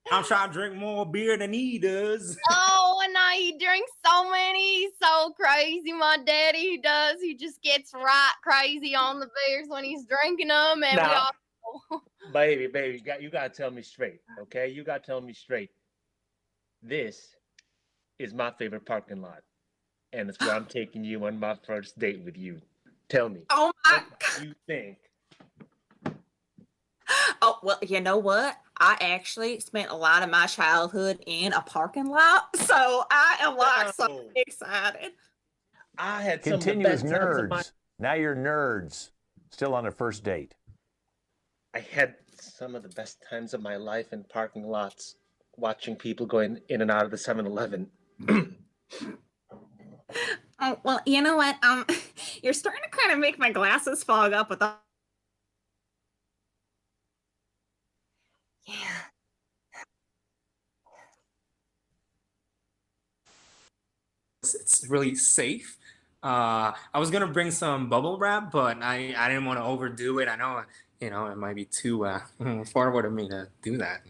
E: I'm trying to drink more beer than he does.
D: Oh, and now he drinks so many. He's so crazy. My daddy does. He just gets right crazy on the beers when he's drinking them. And
F: now, baby, you gotta tell me straight, okay? You gotta tell me straight. This is my favorite parking lot, and it's where I'm taking you on my first date with you. Tell me.
H: Oh my!
F: What do you think?
H: Oh, well, you know what? I actually spent a lot of my childhood in a parking lot, so I am like so excited.
F: I had
A: Continue as nerds. Now you're nerds. Still on a first date.
F: I had some of the best times of my life in parking lots, watching people going in and out of the 7-Eleven.
H: Oh, well, you know what? You're starting to kind of make my glasses fog up with the.
D: Yeah.
E: It's really safe. I was gonna bring some bubble wrap, but I didn't want to overdo it. I know, it might be too forward of me to do that.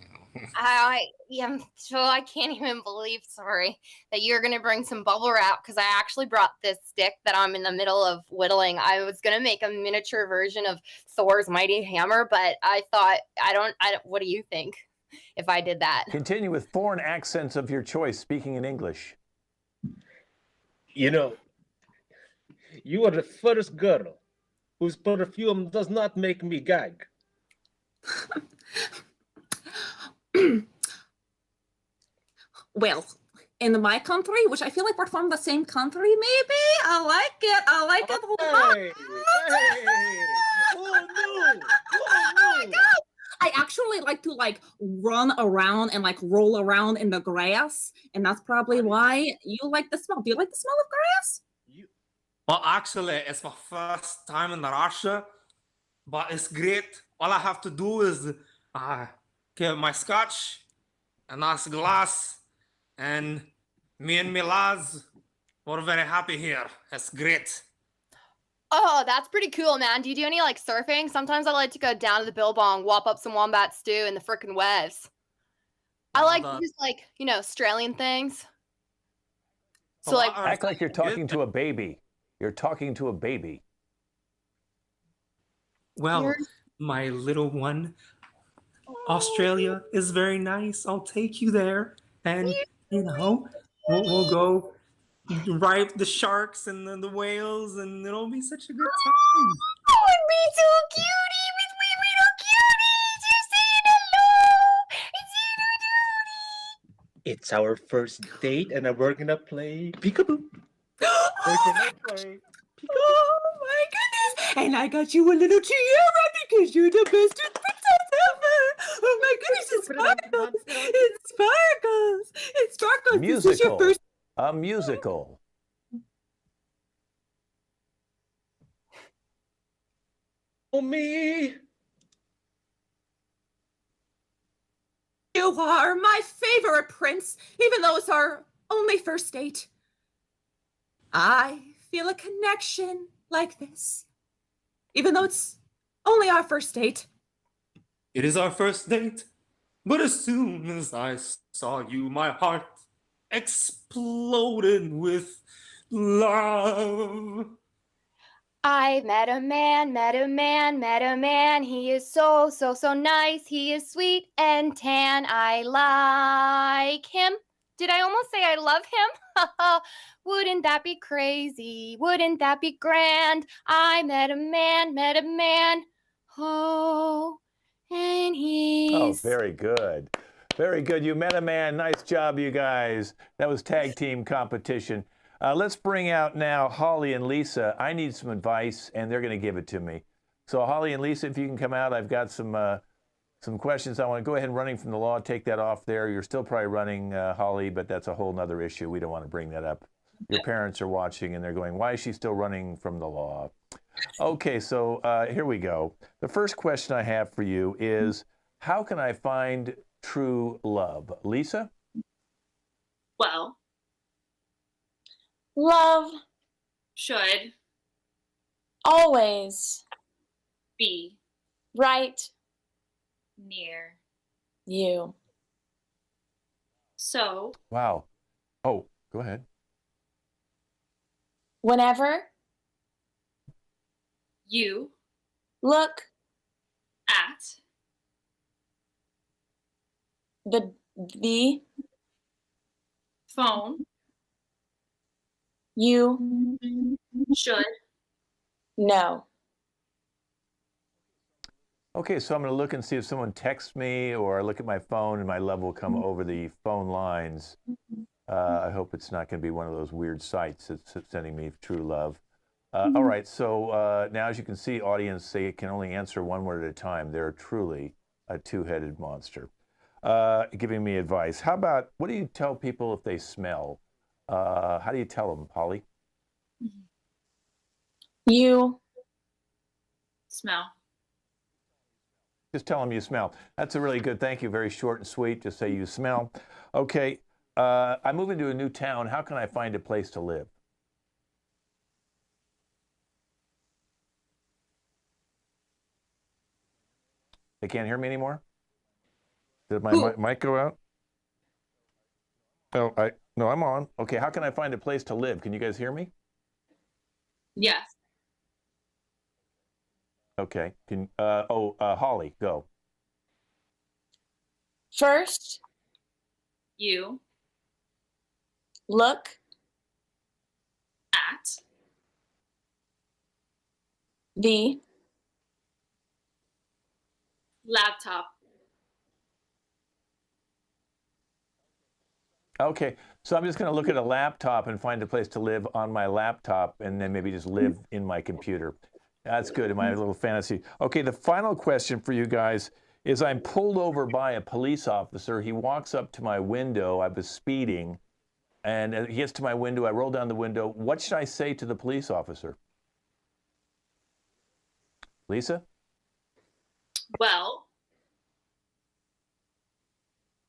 D: I'm sure I can't even believe, that you're going to bring some bubble wrap, because I actually brought this stick that I'm in the middle of whittling. I was going to make a miniature version of Thor's mighty hammer, but I thought, what do you think if I did that?
A: Continue with foreign accents of your choice, speaking in English.
F: You are the first girl whose perfume does not make me gag.
H: Well, in my country, which I feel like we're from the same country, maybe. I like it. I like it a lot.
F: Hey, hey. Oh no! Oh no!
H: I actually like to like run around and like roll around in the grass, and that's probably why you like the smell. Do you like the smell of grass?
E: Well, actually, it's my first time in Russia, but it's great. All I have to do is get my scotch, a nice glass, and me and my lads, we're very happy here. It's great.
D: Oh, that's pretty cool, man. Do you do any like surfing? Sometimes I like to go down to the Billabong, whop up some wombat stew in the frickin' waves. I like to just like, you know, Australian things. So like
A: act like you're talking to a baby. You're talking to a baby.
E: Well, my little one, Australia is very nice. I'll take you there, and you know, we'll go ride the sharks and the whales, and it'll be such a good time.
D: Oh, it'd be so cutie with me little cuties. You're saying hello. It's
F: It's our first date, and we're gonna play peekaboo. We're gonna play.
H: Oh my goodness! And I got you a little tiara because you're the best princess ever. Oh my goodness! It sparkles! It sparkles! It sparkles! This is your
A: Musical.
H: first.
A: A musical.
F: Oh me!
H: You are my favorite prince, even though it's our only first date. I feel a connection like this, even though it's only our first date.
E: It is our first date, but as soon as I saw you, my heart exploded with love.
D: I met a man, met a man, met a man. He is so, so, so nice. He is sweet and tan. I like him. Did I almost say I love him? Wouldn't that be crazy? Wouldn't that be grand? I met a man, met a man. Oh, and he's...
A: Oh, very good. Very good. You met a man. Nice job, you guys. That was tag team competition. Let's bring out now Holly and Lisa. I need some advice, and they're going to give it to me. So Holly and Lisa, if you can come out, I've got some questions. I want to go ahead and running from the law. Take that off there. You're still probably running, Holly, but that's a whole nother issue. We don't want to bring that up. Your parents are watching, and they're going, why is she still running from the law? Okay, so here we go. The first question I have for you is, how can I find true love? Lisa?
K: Well, love should
G: Always
K: be
G: right
K: near.
G: you.
K: So
A: Wow. Oh, go ahead.
G: Whenever
K: you
G: look
K: at
G: the
K: phone
G: you
K: should
G: know.
A: Okay, so I'm going to look and see if someone texts me or I look at my phone and my love will come over the phone lines. I hope it's not going to be one of those weird sites that's sending me true love. All right, so now as you can see, audience, they can only answer one word at a time. They're truly a two-headed monster. Giving me advice. How about, what do you tell people if they smell? How do you tell them, Holly?
G: You
K: smell.
A: Just tell them you smell. That's a really good, thank you, very short and sweet. Just say you smell. Okay, I'm moving to a new town. How can I find a place to live? They can't hear me anymore? Did my mic go out? Oh, no, I'm on. Okay, how can I find a place to live? Can you guys hear me?
K: Yes.
A: Okay. Holly, go.
G: first
K: You
G: look
K: at
G: The
K: laptop.
A: Okay, so I'm just going to look at a laptop and find a place to live on my laptop and then maybe just live in my computer. That's good in my little fantasy. Okay, the final question for you guys is I'm pulled over by a police officer. He walks up to my window. I was speeding, and he gets to my window. I roll down the window. What should I say to the police officer? Lisa?
K: Well,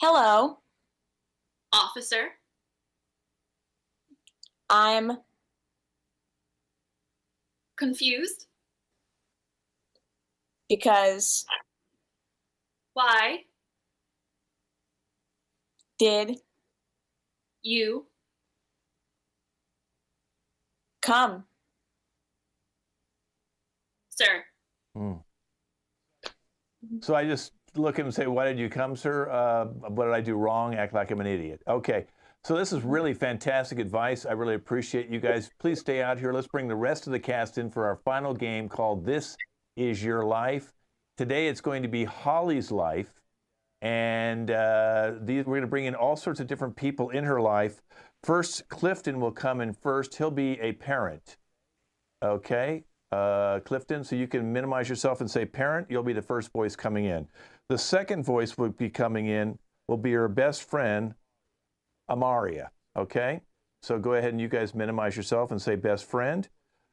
G: hello,
K: officer.
G: I'm
K: Confused?
G: because
K: Why
G: did
K: you
G: come?
K: sir?
A: So I just look at him and say, why did you come, sir? What did I do wrong? Act like I'm an idiot. Okay. So this is really fantastic advice. I really appreciate you guys. Please stay out here. Let's bring the rest of the cast in for our final game called This Is Your Life. Today it's going to be Holly's life. And we're going to bring in all sorts of different people in her life. First, Clifton will come in first. He'll be a parent. Okay. Clifton, so you can minimize yourself and say parent. You'll be the first voice coming in. The second voice will be coming in, will be her best friend, Amaria. Okay? So go ahead and you guys minimize yourself and say best friend.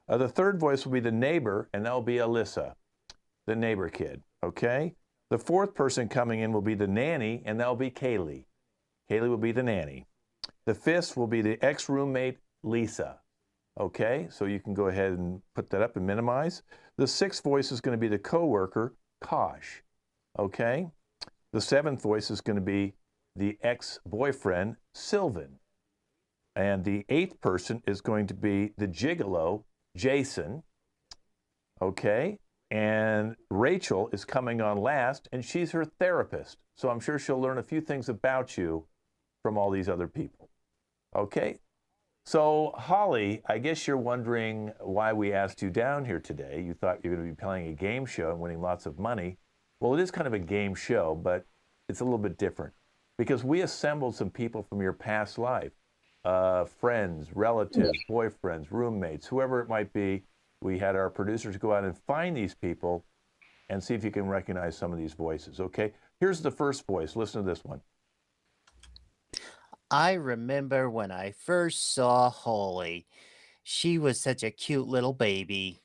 A: The third voice will be the neighbor, and that'll be Alyssa, the neighbor kid. Okay? The fourth person coming in will be the nanny, and that'll be Kaylee. Kaylee will be the nanny. The fifth will be the ex-roommate, Lisa. Okay, so you can go ahead and put that up and minimize. The sixth voice is going to be the coworker, Kosh. Okay, the seventh voice is going to be the ex-boyfriend, Sylvan. And the eighth person is going to be the gigolo, Jason. Okay, and Rachel is coming on last, and she's her therapist. So I'm sure she'll learn a few things about you from all these other people. Okay. So, Holly, I guess you're wondering why we asked you down here today. You thought you were going to be playing a game show and winning lots of money. Well, it is kind of a game show, but it's a little bit different because we assembled some people from your past life, friends, relatives, boyfriends, roommates, whoever it might be. We had our producers go out and find these people and see if you can recognize some of these voices, okay? Here's the first voice. Listen to this one.
B: I remember when I first saw Holly. She was such a cute little baby.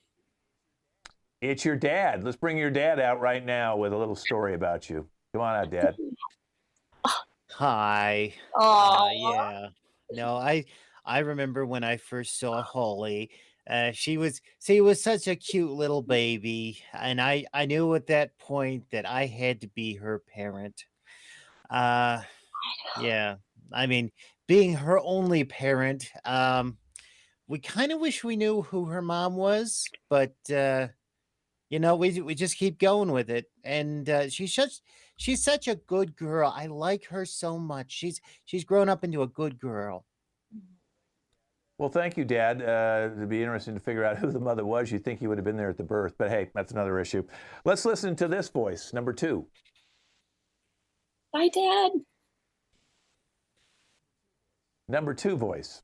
A: It's your dad. Let's bring your dad out right now with a little story about you. Come on out, Dad.
B: Hi.
G: Oh,
B: Yeah. No, I remember when I first saw Holly. She was such a cute little baby, and I knew at that point that I had to be her parent. Yeah. I mean, being her only parent, we kind of wish we knew who her mom was, but we just keep going with it. And she's such a good girl. I like her so much. She's grown up into a good girl.
A: Well, thank you, Dad. It'd be interesting to figure out who the mother was. You'd think he would have been there at the birth, but hey, that's another issue. Let's listen to this voice, number 2.
G: bye, Dad.
A: Number 2 voice.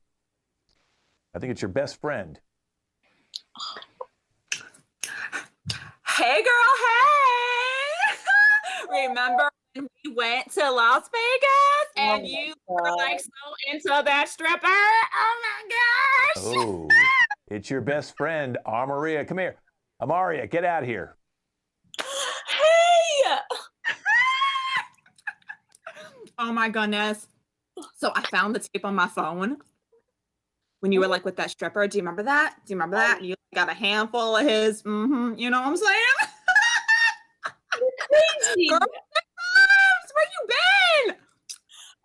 A: I think it's your best friend.
H: Hey, girl, hey! Remember when we went to Las Vegas and you were like so into that stripper? Oh my gosh!
A: Oh, it's your best friend, Amaria. Come here. Amaria, get out here.
G: Hey!
H: Oh my goodness. So I found the tape on my phone when you were like with that stripper. Do you remember that? You got a handful of his, you know what I'm saying?
G: Crazy.
H: Girl, where you been?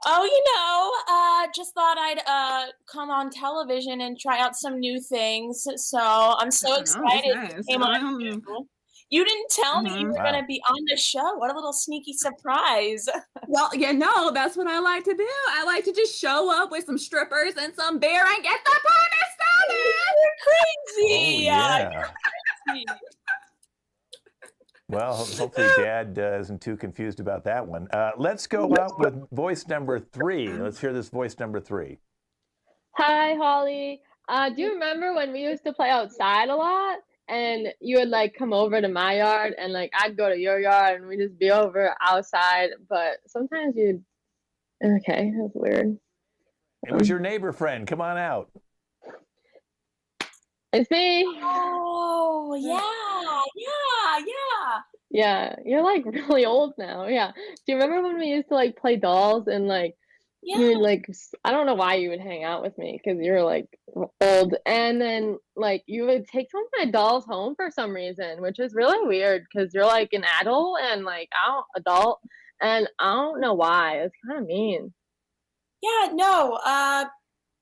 G: Oh, just thought I'd come on television and try out some new things. So I'm so excited.
H: Nice.
G: Came on too. You didn't tell me you were going to be on the show. What a little sneaky surprise.
H: Well, that's what I like to do. I like to just show up with some strippers and some beer and get the party started.
G: You're crazy.
A: Oh, yeah.
G: You're crazy.
A: Well, hopefully Dad isn't too confused about that one. Let's go out with voice number 3. Let's hear this voice number 3.
J: Hi, Holly. Do you remember when we used to play outside a lot? And you would like come over to my yard and like I'd go to your yard and we'd just be over outside. But sometimes you'd okay, that's weird.
A: It was your neighbor friend. Come on out.
J: It's me.
G: Oh, yeah.
J: Yeah, you're like really old now. Yeah. Do you remember when we used to like play dolls and like
G: Yeah.
J: you would like I don't know why you would hang out with me because you're like old, and then like you would take some of my dolls home for some reason, which is really weird because you're like an adult and like adult, and I don't know why. It's kind of mean.
G: Yeah, no.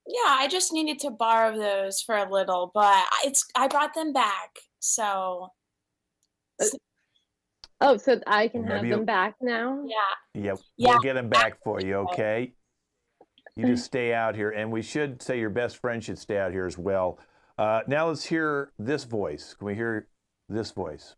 G: Yeah, I just needed to borrow those for a little, but I brought them back. So
J: Oh, so I can have
A: Maybe
J: them back now?
G: yeah.
A: Yeah,
G: Yeah.
A: we'll get them back for you, okay? You just stay out here, and we should say your best friend should stay out here as well. Now let's hear this voice. Can we hear this voice?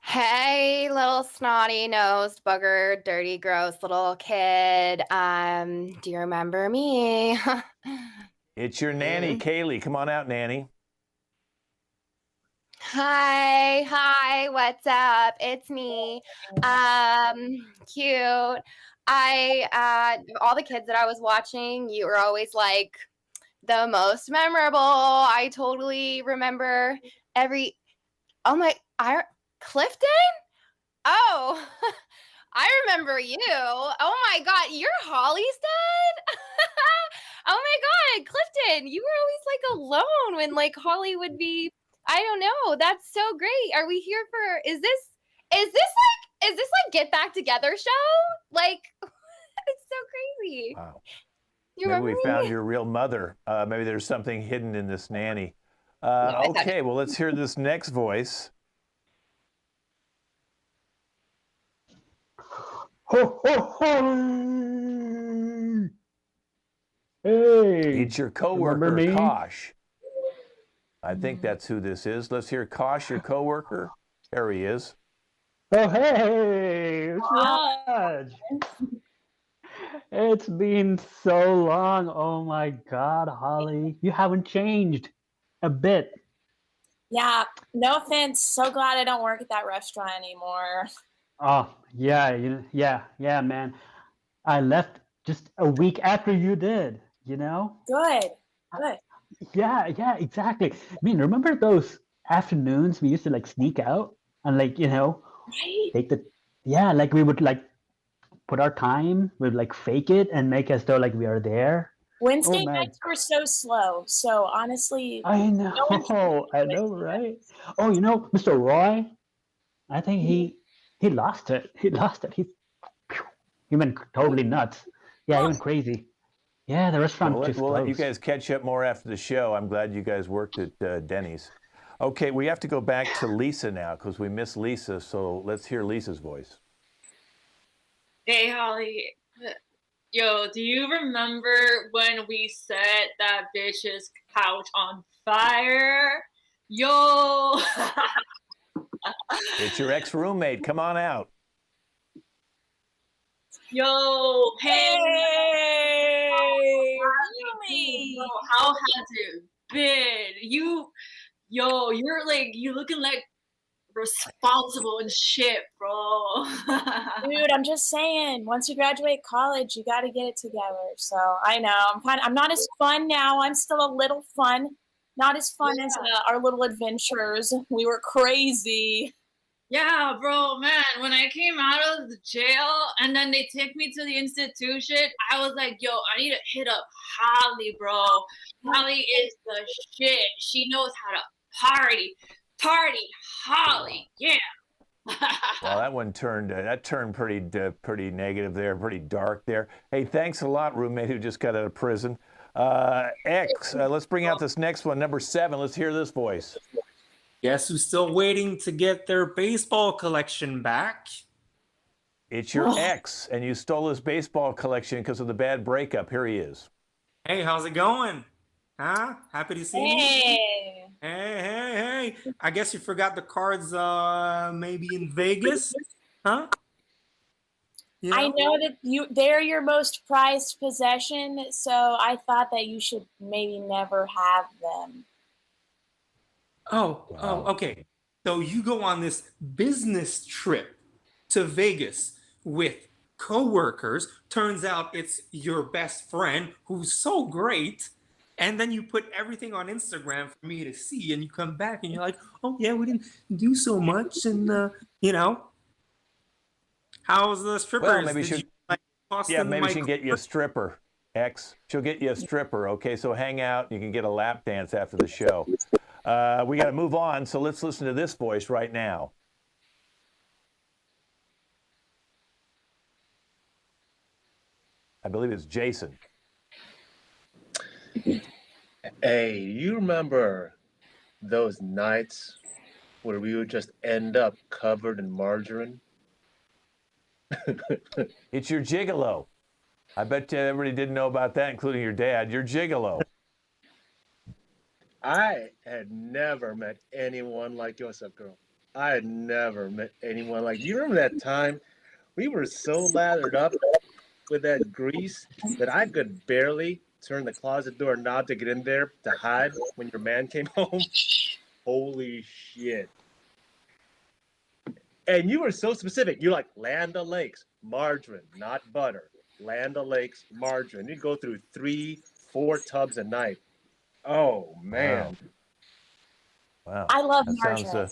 D: Hey, little snotty-nosed, bugger, dirty, gross little kid. Do you remember me?
A: It's your nanny, Kaylee. Come on out, nanny.
D: Hi, what's up? It's me. Cute. All the kids that I was watching, you were always like the most memorable. I totally remember Clifton? Oh, I remember you. Oh my God, you're Holly's dad? Oh my God, Clifton, you were always like alone when like Holly would be, I don't know. That's so great. Are we here for, is this like Get Back Together show? Like, it's so crazy.
A: Wow.
D: You
A: Maybe
D: remember
A: we
D: me?
A: found your real mother. Maybe there's something hidden in this nanny.
D: I thought-
A: Okay, well, let's hear this next voice.
I: Ho, ho, ho! Hey,
A: It's your
I: remember
A: coworker,
I: me?
A: Kosh. I think that's who this is. Let's hear Kosh, your coworker. There he is.
I: Oh, hey, it's Raj. It's been so long. Oh my God, Holly, you haven't changed a bit.
G: Yeah, no offense. So glad I don't work at that restaurant anymore.
I: Oh, yeah, yeah, man. I left just a week after you did, you know?
G: Good.
I: Yeah, exactly. I mean, remember those afternoons we used to like sneak out and like,
G: Right?
I: like we would like put our time, we'd like fake it and make as though like we are there.
G: Wednesday
I: man.
G: nights were so slow. So honestly,
I: I know, I know, right? Oh, Mr. Roy, I think he lost it. He lost it. He went totally nuts. Yeah, he went crazy. Yeah, the restaurant
A: We'll
I: just
A: let you
I: closed.
A: guys catch up more after the show. I'm glad you guys worked at Denny's. Okay, we have to go back to Lisa now because we missed Lisa. So let's hear Lisa's voice.
K: Hey, Holly. Yo, do you remember when we set that bitch's couch on fire? Yo!
A: It's your ex-roommate. Come on out.
K: Yo,
G: Hey!
K: bro, how has it been? You're looking like responsible and shit, bro.
G: Dude, I'm just saying, once you graduate college, you got to get it together. So I know I'm not as fun now. I'm still a little fun, not as fun as our little adventures. We were crazy.
K: Yeah, bro, man, when I came out of the jail and then they took me to the institution, I was like, yo, I need to hit up Holly, bro. Holly is the shit. She knows how to party. Party, Holly, yeah.
A: Well, that turned pretty negative there, pretty dark there. Hey, thanks a lot, roommate who just got out of prison. Let's bring out this next one, number 7. Let's hear this voice.
E: Guess who's still waiting to get their baseball collection back?
A: It's your ex, and you stole his baseball collection because of the bad breakup. Here he is.
E: Hey, how's it going? Huh? Happy to see you.
G: Hey.
E: Hey, okay. I guess you forgot the cards maybe in Vegas, huh? You
G: I
E: know?
G: know that they're your most prized possession, so I thought that you should maybe never have them.
E: Oh,
A: Wow.
E: okay. So you go on this business trip to Vegas with coworkers. Turns out it's your best friend who's so great. And then you put everything on Instagram for me to see, and you come back and you're like, oh, yeah, we didn't do so much. And, you know, how's the strippers?
A: Well, maybe
E: Did you like
A: yeah,
E: Austin
A: maybe she
E: my
A: can get you a stripper, X. She'll get you a stripper, okay? So hang out. You can get a lap dance after the show. We got to move on, so let's listen to this voice right now. I believe it's Jason.
F: Hey, you remember those nights where we would just end up covered in margarine?
A: It's your gigolo. I bet you everybody didn't know about that, including your dad. Your gigolo.
F: I had never met anyone like you. What's up, girl? I had never met anyone like you. Remember that time we were so lathered up with that grease that I could barely turn the closet door knob to get in there to hide when your man came home? Holy shit. And you were so specific. You're like, Land O'Lakes, margarine, not butter. Land O'Lakes, margarine. You'd go through 3-4 tubs a night. Oh, man.
A: Wow.
G: I love
A: that
G: margarine.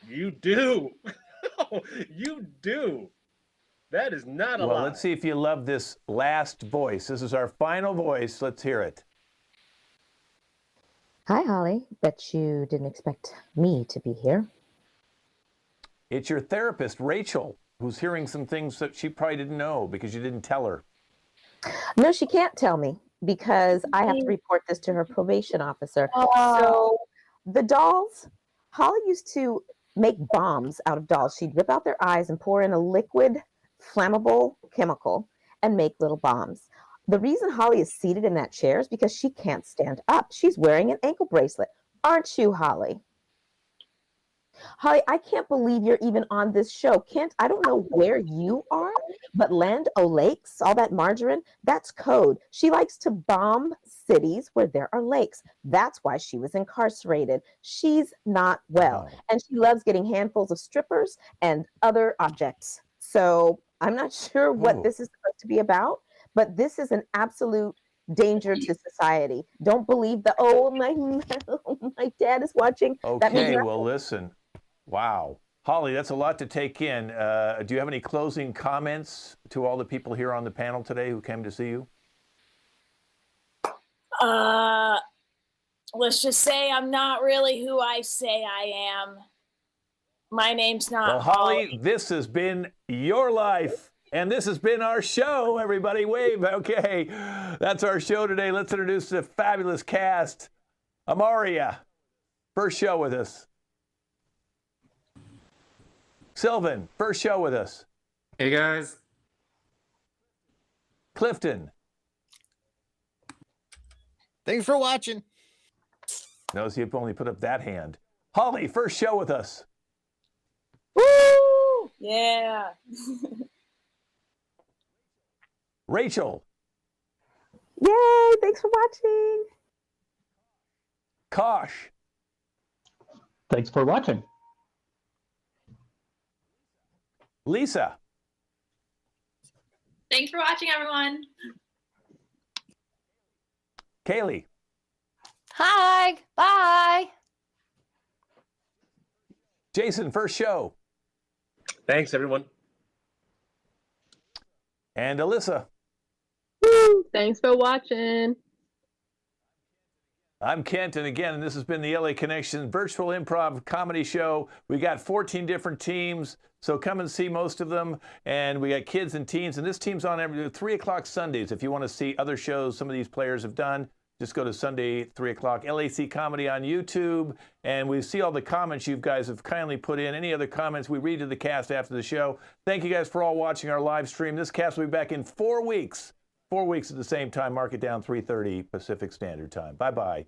F: You do. You do. That is not a
A: Well,
F: lie.
A: let's see if you love this last voice. This is our final voice. Let's hear it.
C: Hi, Holly. Bet you didn't expect me to be here.
A: It's your therapist, Rachel, who's hearing some things that she probably didn't know because you didn't tell her.
C: No, she can't tell me because I have to report this to her probation officer. So the dolls, Holly used to make bombs out of dolls. She'd rip out their eyes and pour in a liquid, flammable chemical and make little bombs. The reason Holly is seated in that chair is because she can't stand up. She's wearing an ankle bracelet. Aren't you, Holly? Holly, I can't believe you're even on this show. Kent, I don't know where you are, but Land O'Lakes, all that margarine, that's code. She likes to bomb cities where there are lakes. That's why she was incarcerated. She's not well.
A: Wow.
C: And she loves getting handfuls of strippers and other objects. So I'm not sure what this is supposed to be about, but this is an absolute danger to society. Don't believe the, my dad is watching. That means
A: Okay, well, listen. Wow. Holly, that's a lot to take in. Do you have any closing comments to all the people here on the panel today who came to see you?
G: Let's just say I'm not really who I say I am. My name's not
A: Well, Holly, this has been your life. And this has been our show, everybody. Wave. Okay, that's our show today. Let's introduce the fabulous cast. Amaria, first show with us. Sylvan, first show with us.
E: Hey, guys.
A: Clifton.
B: Thanks for watching.
A: Notice you've only put up that hand. Holly, first show with us.
G: Woo! Yeah.
A: Rachel.
C: Yay, thanks for watching.
A: Kosh.
I: Thanks for watching.
A: Lisa.
K: Thanks for watching, everyone.
A: Kaylee.
D: Hi. Bye.
A: Jason, first show.
F: Thanks, everyone.
A: And Alyssa.
J: Woo! Thanks for watching.
A: I'm Kent, and again, this has been the LA Connection virtual improv comedy show. We got 14 different teams, so come and see most of them. And we got kids and teens, and this team's on every 3 o'clock Sundays. If you want to see other shows some of these players have done, just go to Sunday, 3 o'clock, LAC Comedy on YouTube, and we see all the comments you guys have kindly put in. Any other comments, we read to the cast after the show. Thank you guys for all watching our live stream. This cast will be back in 4 weeks. 4 weeks at the same time. Mark it down, 3:30 Pacific Standard Time. Bye-bye.